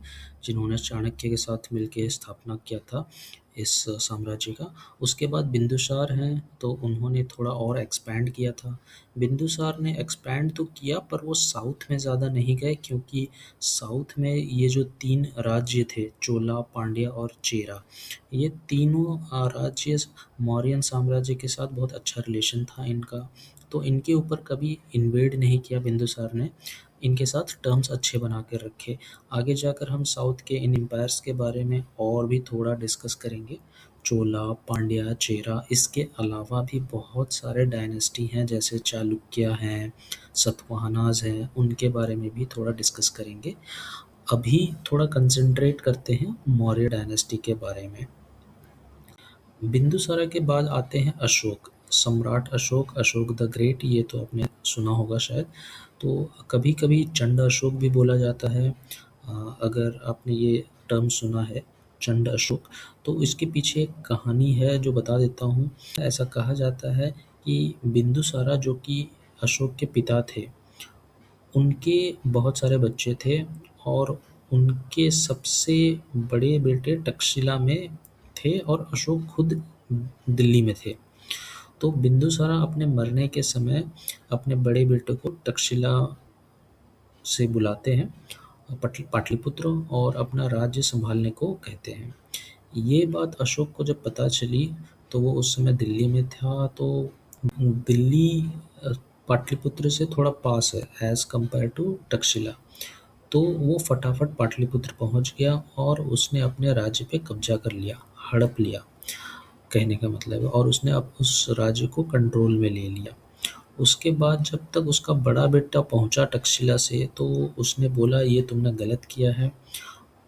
जिन्होंने चाणक्य के साथ मिलकर स्थापना किया था इस साम्राज्य का। उसके बाद बिंदुसार हैं, तो उन्होंने थोड़ा और एक्सपैंड किया था। बिंदुसार ने एक्सपैंड तो किया पर वो साउथ में ज़्यादा नहीं गए, क्योंकि साउथ में ये जो तीन राज्य थे, चोला, पांड्या और चेरा, ये तीनों राज्य मौर्यन साम्राज्य के साथ बहुत अच्छा रिलेशन था इनका। तो इनके ऊपर कभी इन्वेड नहीं किया बिंदुसार ने, इनके साथ टर्म्स अच्छे बना के रखे। आगे जाकर हम साउथ के इन एम्पायर्स के बारे में और भी थोड़ा डिस्कस करेंगे। चोला, पांड्या, चेरा, इसके अलावा भी बहुत सारे डायनेस्टी हैं, जैसे चालुक्य हैं, सतवाहनाज हैं, उनके बारे में भी थोड़ा डिस्कस करेंगे। अभी थोड़ा कंसंट्रेट करते हैं मौर्य डायनेस्टी के बारे में। बिंदुसारा के बाद आते हैं अशोक, सम्राट अशोक, अशोक द ग्रेट, ये तो आपने सुना होगा शायद। तो कभी कभी चंड अशोक भी बोला जाता है। अगर आपने ये टर्म सुना है चंड अशोक, तो इसके पीछे एक कहानी है जो बता देता हूँ। ऐसा कहा जाता है कि बिंदुसारा जो कि अशोक के पिता थे, उनके बहुत सारे बच्चे थे, और उनके सबसे बड़े बेटे तक्षशिला में थे और अशोक खुद दिल्ली में थे। तो बिंदुसारा अपने मरने के समय अपने बड़े बेटे को तक्षशिला से बुलाते हैं, पाटलिपुत्र, और अपना राज्य संभालने को कहते हैं। ये बात अशोक को जब पता चली तो वो उस समय दिल्ली में था। तो दिल्ली अ, पाटलिपुत्र से थोड़ा पास है एज़ कम्पेयर टू तक्षशिला। तो वो फटाफट पाटलिपुत्र पहुंच गया और उसने अपने राज्य पे कब्जा कर लिया, हड़प लिया कहने का मतलब है, और उसने अब उस राज्य को कंट्रोल में ले लिया। उसके बाद जब तक उसका बड़ा बेटा पहुंचा तक्षशिला से, तो उसने बोला ये तुमने गलत किया है।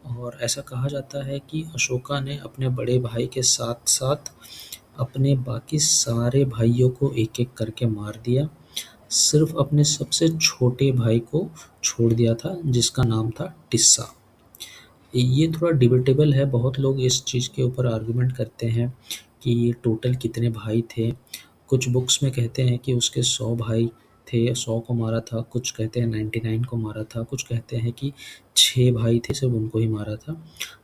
और ऐसा कहा जाता है कि अशोका ने अपने बड़े भाई के साथ साथ अपने बाकी सारे भाइयों को एक एक करके मार दिया। सिर्फ अपने सबसे छोटे भाई को छोड़ दिया था, जिसका नाम था टिस्सा। ये थोड़ा डिबेटेबल है, बहुत लोग इस चीज़ के ऊपर आर्गुमेंट करते हैं कि ये टोटल कितने भाई थे। कुछ बुक्स में कहते हैं कि उसके 100 भाई थे, 100 को मारा था, कुछ कहते हैं 99 को मारा था, कुछ कहते हैं कि 6 भाई थे, सिर्फ उनको ही मारा था।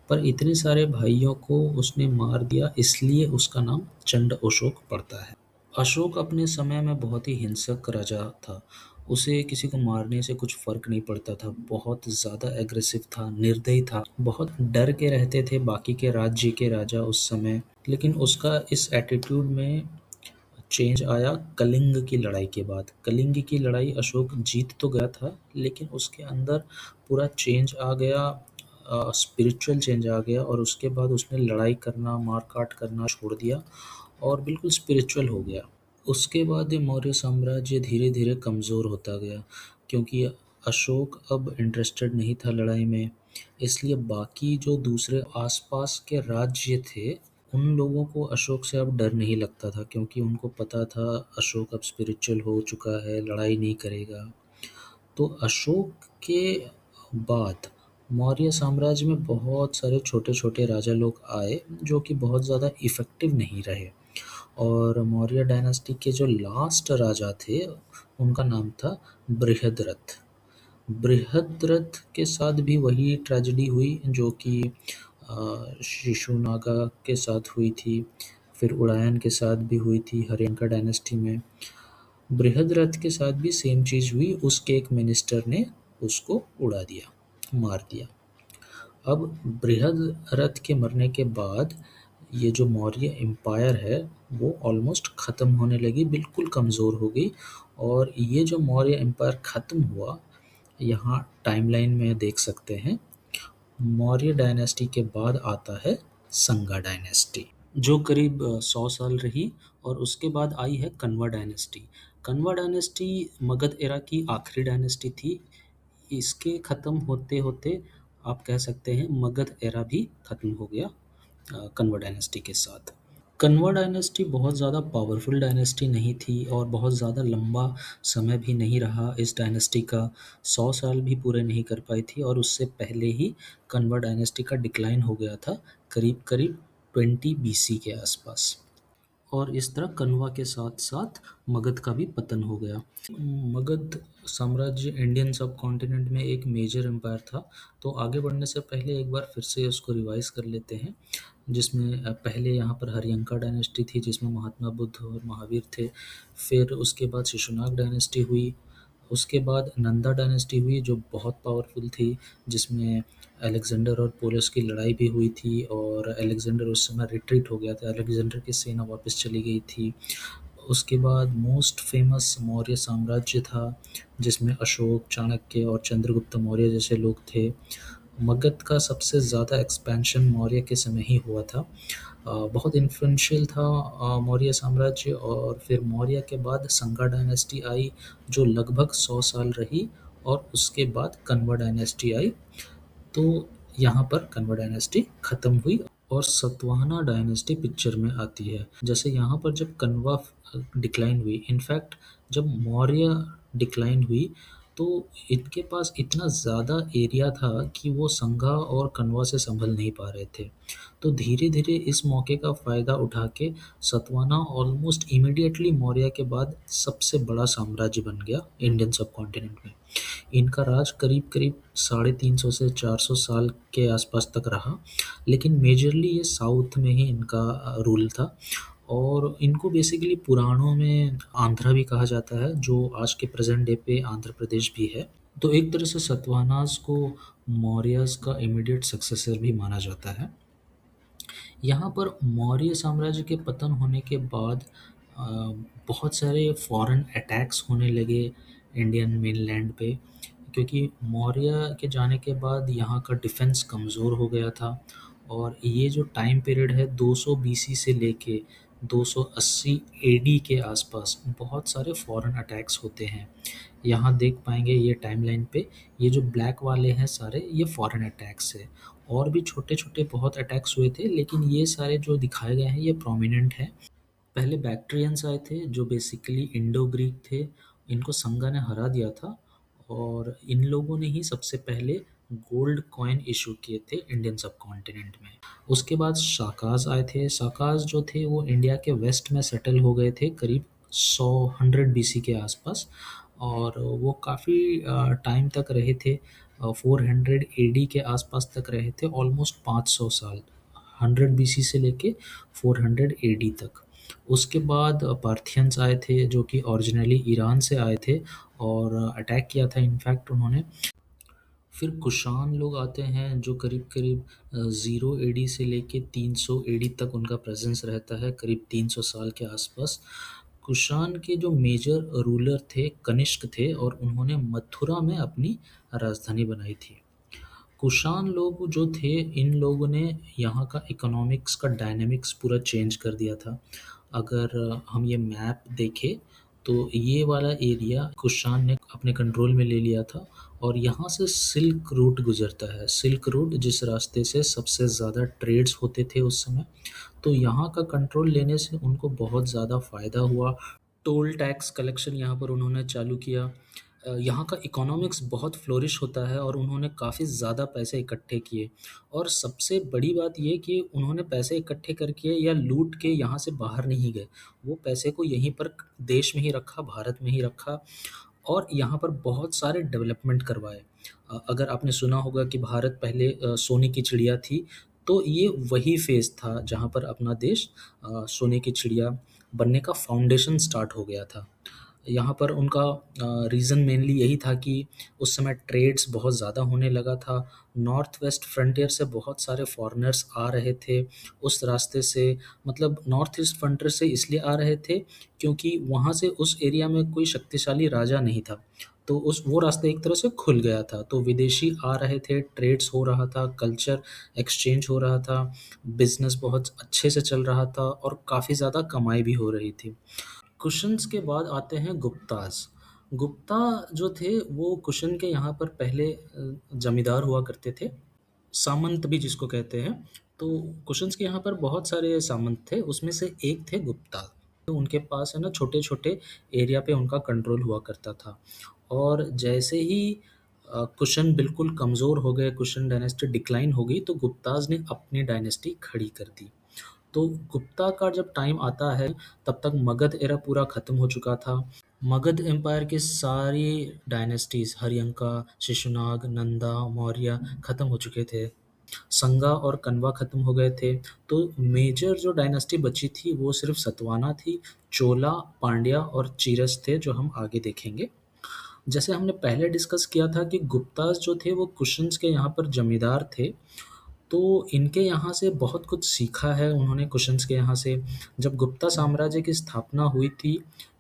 पर इतने सारे भाइयों को उसने मार दिया, इसलिए उसका नाम चंड अशोक पड़ता है। अशोक अपने समय में बहुत ही हिंसक राजा था। उसे किसी को मारने से कुछ फ़र्क नहीं पड़ता था, बहुत ज़्यादा एग्रेसिव था, निर्दयी था, बहुत डर के रहते थे बाकी के राज्य के राजा उस समय। लेकिन उसका इस एटीट्यूड में चेंज आया कलिंग की लड़ाई के बाद। कलिंग की लड़ाई अशोक जीत तो गया था, लेकिन उसके अंदर पूरा चेंज आ गया, स्पिरिचुअल चेंज आ गया, और उसके बाद उसने लड़ाई करना, मार काट करना छोड़ दिया और बिल्कुल स्पिरिचुअल हो गया। उसके बाद ये मौर्य साम्राज्य धीरे धीरे कमज़ोर होता गया, क्योंकि अशोक अब इंटरेस्टेड नहीं था लड़ाई में। इसलिए बाकी जो दूसरे आसपास के राज्य थे, उन लोगों को अशोक से अब डर नहीं लगता था, क्योंकि उनको पता था अशोक अब स्पिरिचुअल हो चुका है, लड़ाई नहीं करेगा। तो अशोक के बाद मौर्य साम्राज्य में बहुत सारे छोटे छोटे राजा लोग आए, जो कि बहुत ज़्यादा इफ़ेक्टिव नहीं रहे। और मौर्य डायनेस्टी के जो लास्ट राजा थे, उनका नाम था बृहद्रथ। बृहद्रथ के साथ भी वही ट्रेजेडी हुई जो कि शिशुनागा के साथ हुई थी, फिर उदयन के साथ भी हुई थी हर्यंका डायनेस्टी में। बृहद्रथ के साथ भी सेम चीज़ हुई, उसके एक मिनिस्टर ने उसको उड़ा दिया, मार दिया। अब बृहद्रथ के मरने के बाद ये जो मौर्य एम्पायर है वो ऑलमोस्ट ख़त्म होने लगी, बिल्कुल कमज़ोर हो गई। और ये जो मौर्य एम्पायर ख़त्म हुआ, यहाँ टाइमलाइन में देख सकते हैं, मौर्य डायनेस्टी के बाद आता है संगा डायनेस्टी, जो करीब 100 साल रही। और उसके बाद आई है Kanva dynasty. Kanva dynasty Magadh era की आखिरी डायनेस्टी थी। इसके ख़त्म होते होते आप कह सकते हैं मगध एरा भी ख़त्म हो गया कन्वा डायनेस्टी के साथ। कन्वा डायनेस्टी बहुत ज़्यादा पावरफुल डायनेस्टी नहीं थी और बहुत ज़्यादा लंबा समय भी नहीं रहा इस डायनेस्टी का। 100 साल भी पूरे नहीं कर पाई थी, और उससे पहले ही कन्वा डायनेस्टी का डिक्लाइन हो गया था, करीब करीब 20 बीसी के आसपास। और इस तरह कन्वा के साथ साथ मगध का भी पतन हो गया। मगध साम्राज्य इंडियन सब कॉन्टिनेंट में एक मेजर एम्पायर था। तो आगे बढ़ने से पहले एक बार फिर से उसको रिवाइज कर लेते हैं, जिसमें पहले यहाँ पर हर्यंका डायनेस्टी थी, जिसमें महात्मा बुद्ध और महावीर थे। फिर उसके बाद शिशुनाग डायनेस्टी हुई। उसके बाद नंदा डायनेस्टी हुई, जो बहुत पावरफुल थी, जिसमें अलेक्जेंडर और पोलस की लड़ाई भी हुई थी, और अलेक्जेंडर उस समय रिट्रीट हो गया था, अलेक्जेंडर की सेना वापस चली गई थी। उसके बाद मोस्ट फेमस मौर्य साम्राज्य था, जिसमें अशोक, चाणक्य और चंद्रगुप्त मौर्य जैसे लोग थे। मगध का सबसे ज़्यादा एक्सपेंशन मौर्य के समय ही हुआ था। बहुत इन्फ्लुएंशियल था मौर्य साम्राज्य। और फिर मौर्य के बाद संगा डायनेस्टी आई, जो लगभग 100 साल रही, और उसके बाद कन्वा डायनेस्टी आई। तो यहाँ पर कन्वा डायनेस्टी खत्म हुई और सतवाहना डायनेस्टी पिक्चर में आती है। जैसे यहाँ पर जब कन्वा डिक्लाइन हुई, इनफैक्ट जब मौर्य डिक्लाइन हुई, तो इनके पास इतना ज़्यादा एरिया था कि वो संघा और कन्वा से संभल नहीं पा रहे थे। तो धीरे धीरे इस मौके का फ़ायदा उठा के सतवाहना ऑलमोस्ट इमीडिएटली मौर्य के बाद सबसे बड़ा साम्राज्य बन गया इंडियन सब कॉन्टिनेंट में। इनका राज करीब करीब 350 से 400 साल के आसपास तक रहा, लेकिन मेजरली ये साउथ में ही इनका रूल था। और इनको बेसिकली पुराणों में आंध्रा भी कहा जाता है, जो आज के प्रेजेंट डे पे आंध्र प्रदेश भी है। तो एक तरह से सतवाहनास को मौर्यस का इमीडिएट सक्सेसर भी माना जाता है। यहाँ पर मौर्य साम्राज्य के पतन होने के बाद अ, बहुत सारे फॉरेन अटैक्स होने लगे इंडियन मेनलैंड पे, क्योंकि मौर्य के जाने के बाद यहाँ का डिफेंस कमज़ोर हो गया था। और ये जो टाइम पीरियड है 200 बीसी से लेके 280 एडी के आसपास बहुत सारे फॉरेन अटैक्स होते हैं। यहाँ देख पाएंगे ये टाइमलाइन पे, ये जो ब्लैक वाले हैं सारे, ये फॉरेन अटैक्स है। और भी छोटे छोटे बहुत अटैक्स हुए थे, लेकिन ये सारे जो दिखाए गए हैं ये प्रोमिनेंट हैं। पहले बैक्ट्रियंस आए थे, जो बेसिकली इंडो ग्रीक थे। इनको संगा ने हरा दिया था, और इन लोगों ने ही सबसे पहले गोल्ड कॉइन इशू किए थे इंडियन सब कॉन्टिनेंट में। उसके बाद शाकाज आए थे। शाकाज जो थे वो इंडिया के वेस्ट में सेटल हो गए थे करीब 100 बीसी के आसपास, और वो काफ़ी टाइम तक रहे थे। 400 एडी के आसपास तक रहे थे, ऑलमोस्ट 500 साल, 100 बीसी से लेके 400 एडी तक। उसके बाद पार्थियंस आए थे जो कि ओरिजिनली ईरान से आए थे और अटैक किया था इनफैक्ट उन्होंने। फिर कुषाण लोग आते हैं जो करीब करीब 0 AD से लेके 300 AD तक उनका प्रेजेंस रहता है, करीब 300 साल के आसपास। कुषाण के जो मेजर रूलर थे कनिष्क थे और उन्होंने मथुरा में अपनी राजधानी बनाई थी। कुषाण लोग जो थे, इन लोगों ने यहाँ का इकोनॉमिक्स का डायनामिक्स पूरा चेंज कर दिया था। अगर हम ये मैप देखें तो ये वाला एरिया कुषाण ने अपने कंट्रोल में ले लिया था और यहाँ से सिल्क रूट गुजरता है। सिल्क रूट जिस रास्ते से सबसे ज़्यादा ट्रेड्स होते थे उस समय, तो यहाँ का कंट्रोल लेने से उनको बहुत ज़्यादा फ़ायदा हुआ। टोल टैक्स कलेक्शन यहाँ पर उन्होंने चालू किया। यहाँ का इकोनॉमिक्स बहुत फ्लोरिश होता है और उन्होंने काफ़ी ज़्यादा पैसे इकट्ठे किए। और सबसे बड़ी बात ये कि उन्होंने पैसे इकट्ठे करके या लूट के यहाँ से बाहर नहीं गए, वो पैसे को यहीं पर देश में ही रखा, भारत में ही रखा और यहाँ पर बहुत सारे डेवलपमेंट करवाए। अगर आपने सुना होगा कि भारत पहले सोने की चिड़िया थी, तो ये वही फ़ेज़ था जहाँ पर अपना देश सोने की चिड़िया बनने का फाउंडेशन स्टार्ट हो गया था। यहाँ पर उनका रीज़न मेनली यही था कि उस समय ट्रेड्स बहुत ज़्यादा होने लगा था। नॉर्थ वेस्ट फ्रंटियर से बहुत सारे फॉरेनर्स आ रहे थे उस रास्ते से। मतलब नॉर्थ ईस्ट फ्रंटियर से इसलिए आ रहे थे क्योंकि वहाँ से उस एरिया में कोई शक्तिशाली राजा नहीं था, तो उस वो रास्ता एक तरह से खुल गया था। तो विदेशी आ रहे थे, ट्रेड्स हो रहा था, कल्चर एक्सचेंज हो रहा था, बिज़नेस बहुत अच्छे से चल रहा था और काफ़ी ज़्यादा कमाई भी हो रही थी। कुशन्स के बाद आते हैं गुप्ताज़। गुप्ता जो थे वो कुशन के यहाँ पर पहले जमींदार हुआ करते थे, सामंत भी जिसको कहते हैं। तो कुशन्स के यहाँ पर बहुत सारे सामंत थे, उसमें से एक थे गुप्ता। तो उनके पास है ना छोटे-छोटे एरिया पे उनका कंट्रोल हुआ करता था। और जैसे ही कुशन बिल्कुल कमज़ोर हो गए, कुशन डायनेस्टी डिक्लाइन हो गई, तो गुप्ताज़ ने अपनी डायनेस्टी खड़ी कर दी। तो गुप्ता का जब टाइम आता है तब तक मगध एरा पूरा ख़त्म हो चुका था। मगध एम्पायर की सारी डायनेस्टीज़ हरियंका, शिशुनाग, नंदा, मौर्य ख़त्म हो चुके थे। संगा और कण्वा ख़त्म हो गए थे। तो मेजर जो डायनेस्टी बची थी वो सिर्फ सतवाना थी, चोला, पांड्या और चीरस थे जो हम आगे देखेंगे। जैसे हमने पहले डिस्कस किया था कि गुप्ताज़ जो थे वो कुशन्स के यहाँ पर जमींदार थे, तो इनके यहाँ से बहुत कुछ सीखा है उन्होंने कुशन्स के यहाँ से। जब गुप्ता साम्राज्य की स्थापना हुई थी,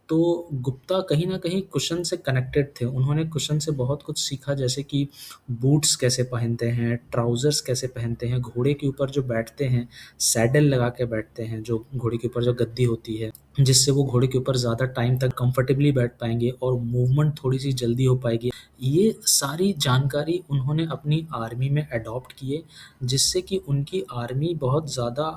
तो गुप्ता कहीं न कहीं कुशन से कनेक्टेड थे। उन्होंने कुशन से बहुत कुछ सीखा, जैसे कि बूट्स कैसे पहनते हैं, ट्राउज़र्स कैसे पहनते हैं, घोड़े के ऊपर जो बैठते हैं, सैडल लगा के बैठते हैं, जो घोड़े के ऊपर जो गद्दी होती है, जिससे वो घोड़े के ऊपर ज़्यादा टाइम तक कंफर्टेबली बैठ पाएँगे और मूवमेंट थोड़ी-सी जल्दी हो पाएगी। ये सारी जानकारी उन्होंने अपनी आर्मी में एडॉप्ट किए, जिससे कि उनकी आर्मी बहुत ज़्यादा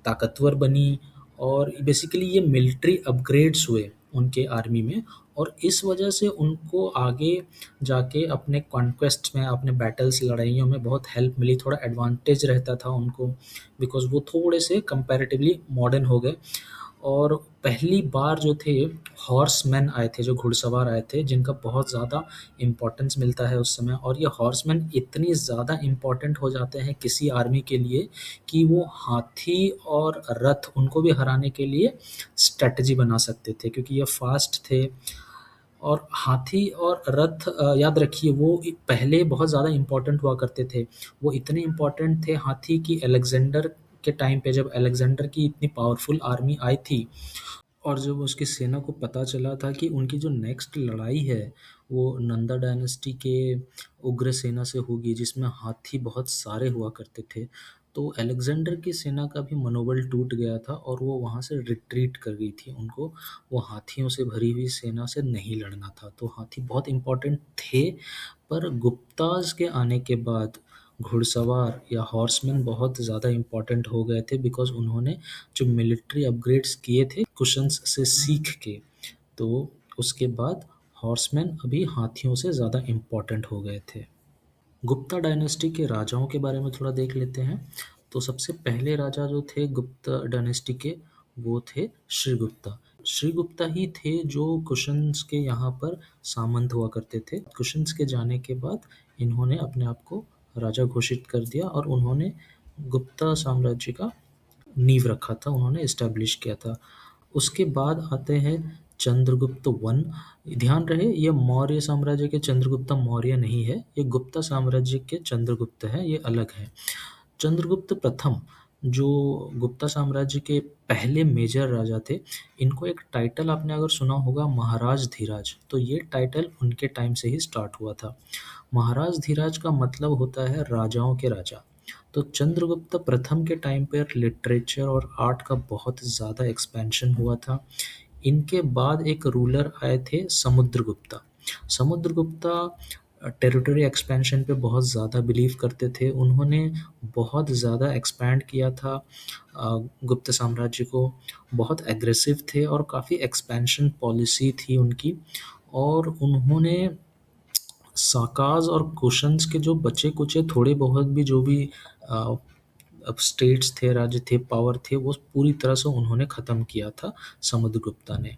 ताकतवर बनी और बेसिकली ये मिलिट्री अपग्रेड्स हुए उनके आर्मी में। और इस वजह से उनको आगे जाके अपने कॉन्क्वेस्ट में, अपने बैटल्स, लड़ाइयों में बहुत हेल्प मिली, थोड़ा एडवांटेज रहता था उनको, बिकॉज़ वो थोड़े से कंपैरेटिवली मॉडर्न हो गए। और पहली बार जो थे हॉर्समैन आए थे, जो घुड़सवार आए थे, जिनका बहुत ज़्यादा इम्पोर्टेंस मिलता है उस समय। और ये हॉर्समैन इतनी ज़्यादा इम्पोर्टेंट हो जाते हैं किसी आर्मी के लिए कि वो हाथी और रथ उनको भी हराने के लिए स्ट्रैटेजी बना सकते थे, क्योंकि ये फास्ट थे। और हाथी और रथ याद रखिए वो पहले बहुत ज़्यादा इम्पोर्टेंट हुआ करते थे। वो इतने इम्पोर्टेंट थे हाथी कि अलेक्जेंडर के टाइम पे, जब अलेक्जेंडर की इतनी पावरफुल आर्मी आई थी और जब उसकी सेना को पता चला था कि उनकी जो नेक्स्ट लड़ाई है वो नंदा डायनेस्टी के उग्र सेना से होगी, जिसमें हाथी बहुत सारे हुआ करते थे, तो अलेक्जेंडर की सेना का भी मनोबल टूट गया था और वो वहाँ से रिट्रीट कर गई थी। उनको वो हाथियों से भरी हुई सेना से नहीं लड़ना था। तो हाथी बहुत इम्पोर्टेंट थे, पर गुप्ताज़ के आने के बाद घुड़सवार या हॉर्समैन बहुत ज़्यादा इम्पोर्टेंट हो गए थे, बिकॉज़ उन्होंने जो मिलिट्री अपग्रेड्स किए थे कुशन्स से सीख के, तो उसके बाद हॉर्समैन अभी हाथियों से ज़्यादा इम्पोर्टेंट हो गए थे। गुप्ता डायनेस्टी के राजाओं के बारे में थोड़ा देख लेते हैं। तो सबसे पहले राजा जो थे गुप्ता डायनेस्टी के, वो थे श्रीगुप्ता। श्रीगुप्ता ही थे जो कुशन्स के यहाँ पर सामंत हुआ करते थे। कुशन्स के जाने के बाद इन्होंने अपने आप को राजा घोषित कर दिया और उन्होंने गुप्ता साम्राज्य का नींव रखा था, उन्होंने इस्टेब्लिश किया था। उसके बाद आते हैं चंद्रगुप्त वन। ध्यान रहे ये मौर्य साम्राज्य के चंद्रगुप्त मौर्य नहीं है, ये गुप्ता साम्राज्य के चंद्रगुप्त है, ये अलग है। चंद्रगुप्त प्रथम जो गुप्ता साम्राज्य के पहले मेजर राजा थे, इनको एक टाइटल आपने अगर सुना होगा महाराज धीराज, तो ये टाइटल उनके टाइम से ही स्टार्ट हुआ था। महाराज धीराज का मतलब होता है राजाओं के राजा। तो चंद्रगुप्त प्रथम के टाइम पर लिटरेचर और आर्ट का बहुत ज़्यादा एक्सपेंशन हुआ था। इनके बाद एक रूलर आए थे समुद्रगुप्ता। समुद्रगुप्ता टेरिटरी एक्सपेंशन पे बहुत ज़्यादा बिलीव करते थे। उन्होंने बहुत ज़्यादा एक्सपैंड किया था गुप्त साम्राज्य को, बहुत एग्रेसिव थे और काफ़ी एक्सपेंशन पॉलिसी थी उनकी। और उन्होंने साकाज और कुशन्स के जो बचे कुचे थोड़े बहुत भी जो भी अ, अब स्टेट्स थे, राज्य थे, पावर थे, वो पूरी तरह से उन्होंने ख़त्म किया था समुद्रगुप्ता ने।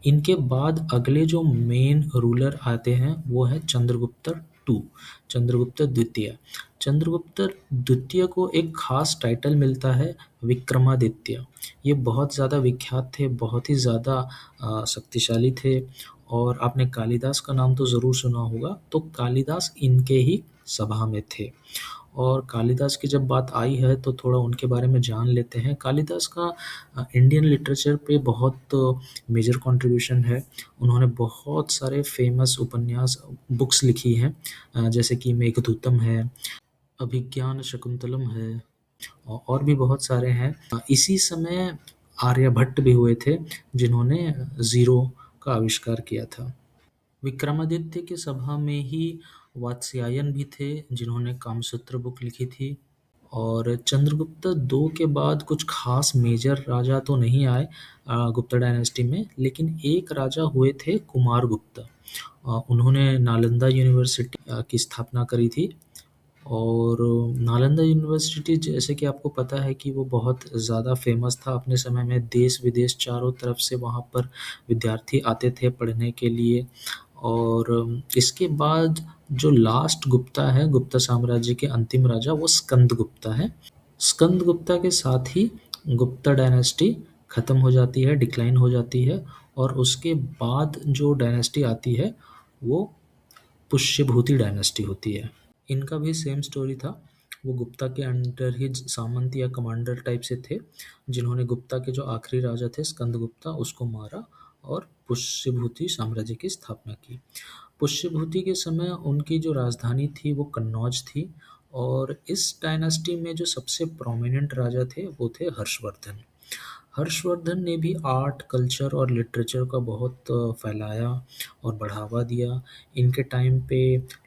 इनके बाद अगले जो मेन रूलर आते हैं वो है चंद्रगुप्त टू, चंद्रगुप्त द्वितीय। चंद्रगुप्त द्वितीय को एक खास टाइटल मिलता है विक्रमादित्य। ये बहुत ज़्यादा विख्यात थे, बहुत ही ज़्यादा शक्तिशाली थे। और आपने कालिदास का नाम तो ज़रूर सुना होगा, तो कालिदास इनके ही सभा में थे। और कालिदास की जब बात आई है तो थोड़ा उनके बारे में जान लेते हैं। कालिदास का इंडियन लिटरेचर पे बहुत मेजर कंट्रीब्यूशन है। उन्होंने बहुत सारे फेमस उपन्यास बुक्स लिखी हैं, जैसे कि मेघदूतम है, अभिज्ञान शकुंतलम है, और भी बहुत सारे हैं। इसी समय आर्यभट्ट भी हुए थे जिन्होंने ज़ीरो का आविष्कार किया था। विक्रमादित्य की सभा में ही वात्स्यायन भी थे जिन्होंने कामसूत्र बुक लिखी थी। और चंद्रगुप्त दो के बाद कुछ खास मेजर राजा तो नहीं आए गुप्ता डायनेस्टी में, लेकिन एक राजा हुए थे कुमारगुप्त। उन्होंने नालंदा यूनिवर्सिटी की स्थापना करी थी। और नालंदा यूनिवर्सिटी जैसे कि आपको पता है कि वो बहुत ज़्यादा फेमस था अपने समय में, देश विदेश चारों तरफ से वहाँ पर विद्यार्थी आते थे पढ़ने के लिए। और इसके बाद जो लास्ट गुप्ता है, गुप्ता साम्राज्य के अंतिम राजा, वो स्कंदगुप्ता है। स्कंदगुप्ता के साथ ही गुप्ता डायनेस्टी ख़त्म हो जाती है, डिक्लाइन हो जाती है। और उसके बाद जो डायनेस्टी आती है वो पुष्यभूति डायनेस्टी होती है। इनका भी सेम स्टोरी था। वो गुप्ता के अंडर ही सामंत या कमांडर टाइप से थे, जिन्होंने गुप्ता के जो आखिरी राजा थे स्कंदगुप्ता, उसको मारा और पुष्यभूति साम्राज्य की स्थापना की। पुष्यभूति के समय उनकी जो राजधानी थी वो कन्नौज थी। और इस डायनेस्टी में जो सबसे प्रोमिनेंट राजा थे वो थे हर्षवर्धन। हर्षवर्धन ने भी आर्ट, कल्चर और लिटरेचर का बहुत फैलाया और बढ़ावा दिया। इनके टाइम पे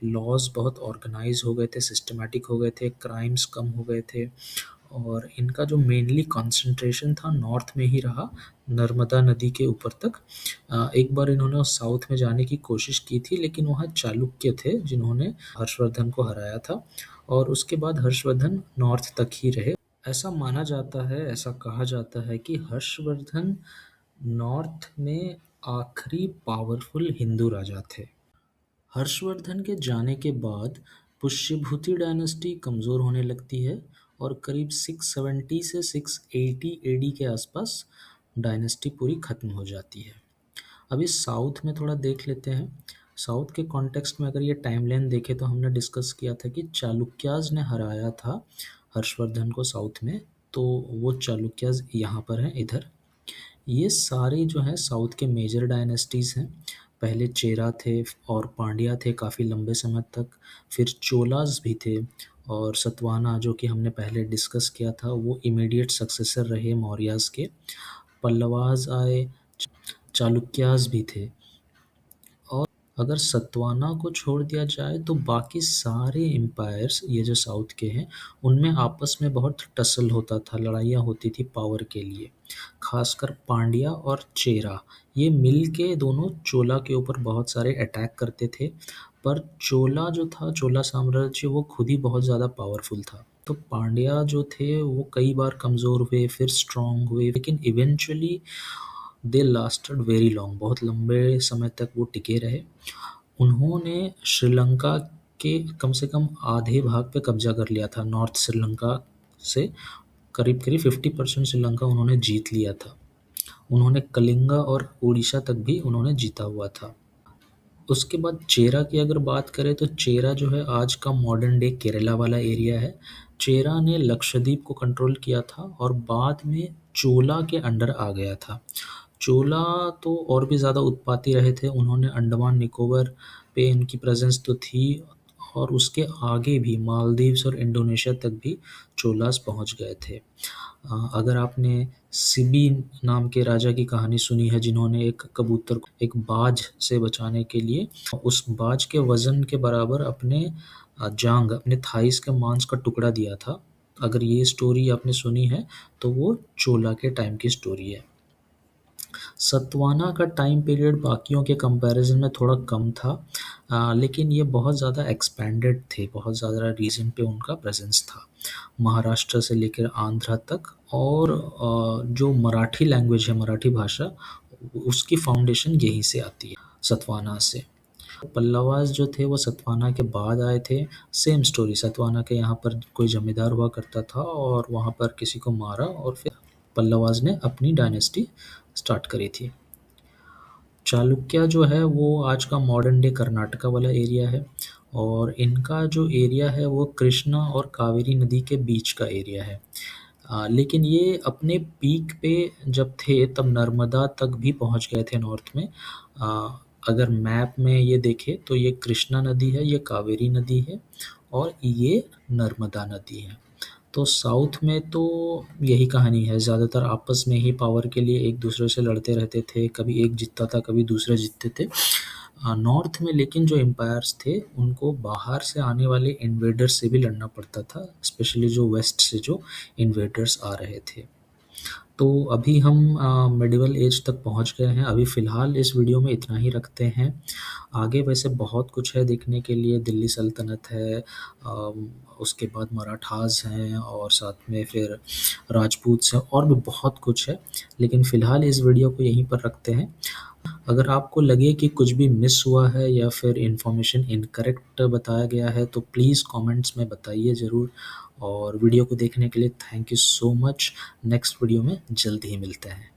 लॉज़ बहुत ऑर्गेनाइज़ हो गए थे, सिस्टमैटिक हो गए थे, क्राइम्स कम हो गए थे। और इनका जो मेनली कंसंट्रेशन था नॉर्थ में ही रहा, नर्मदा नदी के ऊपर तक। एक बार इन्होंने साउथ में जाने की कोशिश की थी, लेकिन वहाँ चालुक्य थे जिन्होंने हर्षवर्धन को हराया था। और उसके बाद हर्षवर्धन नॉर्थ तक ही रहे। ऐसा माना जाता है, ऐसा कहा जाता है कि हर्षवर्धन नॉर्थ में आखिरी पावरफुल हिंदू राजा थे। हर्षवर्धन के जाने के बाद पुष्यभूति डायनेस्टी कमज़ोर होने लगती है और करीब 670 से 680 एडी के आसपास डायनेस्टी पूरी ख़त्म हो जाती है। अभी साउथ में थोड़ा देख लेते हैं। साउथ के कॉन्टेक्स्ट में अगर ये टाइमलाइन देखें तो हमने डिस्कस किया था कि चालुक्याज़ ने हराया था हर्षवर्धन को साउथ में, तो वो चालुक्याज़ यहाँ पर हैं इधर। ये सारे जो हैं साउथ के मेजर डायनेस्टीज़ हैं। पहले चेरा थे और पांड्या थे काफ़ी लंबे समय तक, फिर चोलाज़ भी थे, और सतवाना जो कि हमने पहले डिस्कस किया था वो इमीडिएट सक्सेसर रहे मौर्याज़ के। पल्लवाज़ आए, चालुक्याज़ भी थे। और अगर सतवाना को छोड़ दिया जाए तो बाकी सारे एम्पायर्स ये जो साउथ के हैं उनमें आपस में बहुत टसल होता था, लड़ाइयाँ होती थी पावर के लिए। खासकर पांड्या और चेरा ये मिल के दोनों चोला के ऊपर बहुत सारे अटैक करते थे। पर चोला जो था, चोला साम्राज्य, वो खुद ही बहुत ज़्यादा पावरफुल था। तो पांड्या जो थे वो कई बार कमज़ोर हुए, फिर स्ट्रॉन्ग हुए, लेकिन eventually they lasted very long, बहुत लंबे समय तक वो टिके रहे। उन्होंने श्रीलंका के कम से कम आधे भाग पे कब्जा कर लिया था, नॉर्थ श्रीलंका से करीब करीब 50% श्रीलंका उन्होंने जीत लिया था। उन्होंने कलिंगा और उड़ीसा तक भी उन्होंने जीता हुआ था। उसके बाद चेरा की अगर बात करें तो चेरा जो है आज का मॉडर्न डे केरला वाला एरिया है। चेरा ने लक्षद्वीप को कंट्रोल किया था और बाद में चोला के अंडर आ गया था। चोला तो और भी ज़्यादा उत्पाती रहे थे, उन्होंने अंडमान निकोबार पे इनकी प्रेजेंस तो थी और उसके आगे भी मालदीव्स और इंडोनेशिया तक भी चोलास पहुंच गए थे। अगर आपने सिबी नाम के राजा की कहानी सुनी है जिन्होंने एक कबूतर को एक बाज से बचाने के लिए उस बाज के वजन के बराबर अपने जांग अपने थाइस के मांस का टुकड़ा दिया था, अगर ये स्टोरी आपने सुनी है तो वो चोला के टाइम की स्टोरी है। सतवाना का टाइम पीरियड बाकियों के कंपैरिजन में थोड़ा कम था, लेकिन ये बहुत ज़्यादा एक्सपेंडेड थे, बहुत ज़्यादा रीजन पे उनका प्रेजेंस था, महाराष्ट्र से लेकर आंध्रा तक। और जो मराठी लैंग्वेज है, मराठी भाषा, उसकी फाउंडेशन यहीं से आती है, सतवाना से। पल्लवास जो थे वो सतवाना के बाद आए थे। सेम स्टोरी, सतवाना के यहाँ पर कोई जमींदार हुआ करता था और वहाँ पर किसी को मारा और फिर पल्लवास ने अपनी डायनेस्टी स्टार्ट करी थी। चालुक्य जो है वो आज का मॉडर्न डे कर्नाटका वाला एरिया है और इनका जो एरिया है वो कृष्णा और कावेरी नदी के बीच का एरिया है। लेकिन ये अपने पीक पे जब थे तब नर्मदा तक भी पहुंच गए थे नॉर्थ में। अगर मैप में ये देखें तो ये कृष्णा नदी है, ये कावेरी नदी है और ये नर्मदा नदी है। तो साउथ में तो यही कहानी है, ज़्यादातर आपस में ही पावर के लिए एक दूसरे से लड़ते रहते थे, कभी एक जीतता था कभी दूसरे जीतते थे। नॉर्थ में लेकिन जो एम्पायर्स थे उनको बाहर से आने वाले इन्वेडर्स से भी लड़ना पड़ता था, स्पेशली जो वेस्ट से जो इन्वेडर्स आ रहे थे। तो अभी हम मिडिवल एज तक पहुंच गए हैं। अभी फ़िलहाल इस वीडियो में इतना ही रखते हैं। आगे वैसे बहुत कुछ है देखने के लिए, दिल्ली सल्तनत है, उसके बाद मराठास हैं और साथ में फिर राजपूत हैं और भी बहुत कुछ है, लेकिन फ़िलहाल इस वीडियो को यहीं पर रखते हैं। अगर आपको लगे कि कुछ भी मिस हुआ है या फिर इन्फॉर्मेशन इनकरेक्ट बताया गया है तो प्लीज़ कमेंट्स में बताइए ज़रूर। और वीडियो को देखने के लिए thank you so much. Next video में जल्दी ही मिलते हैं।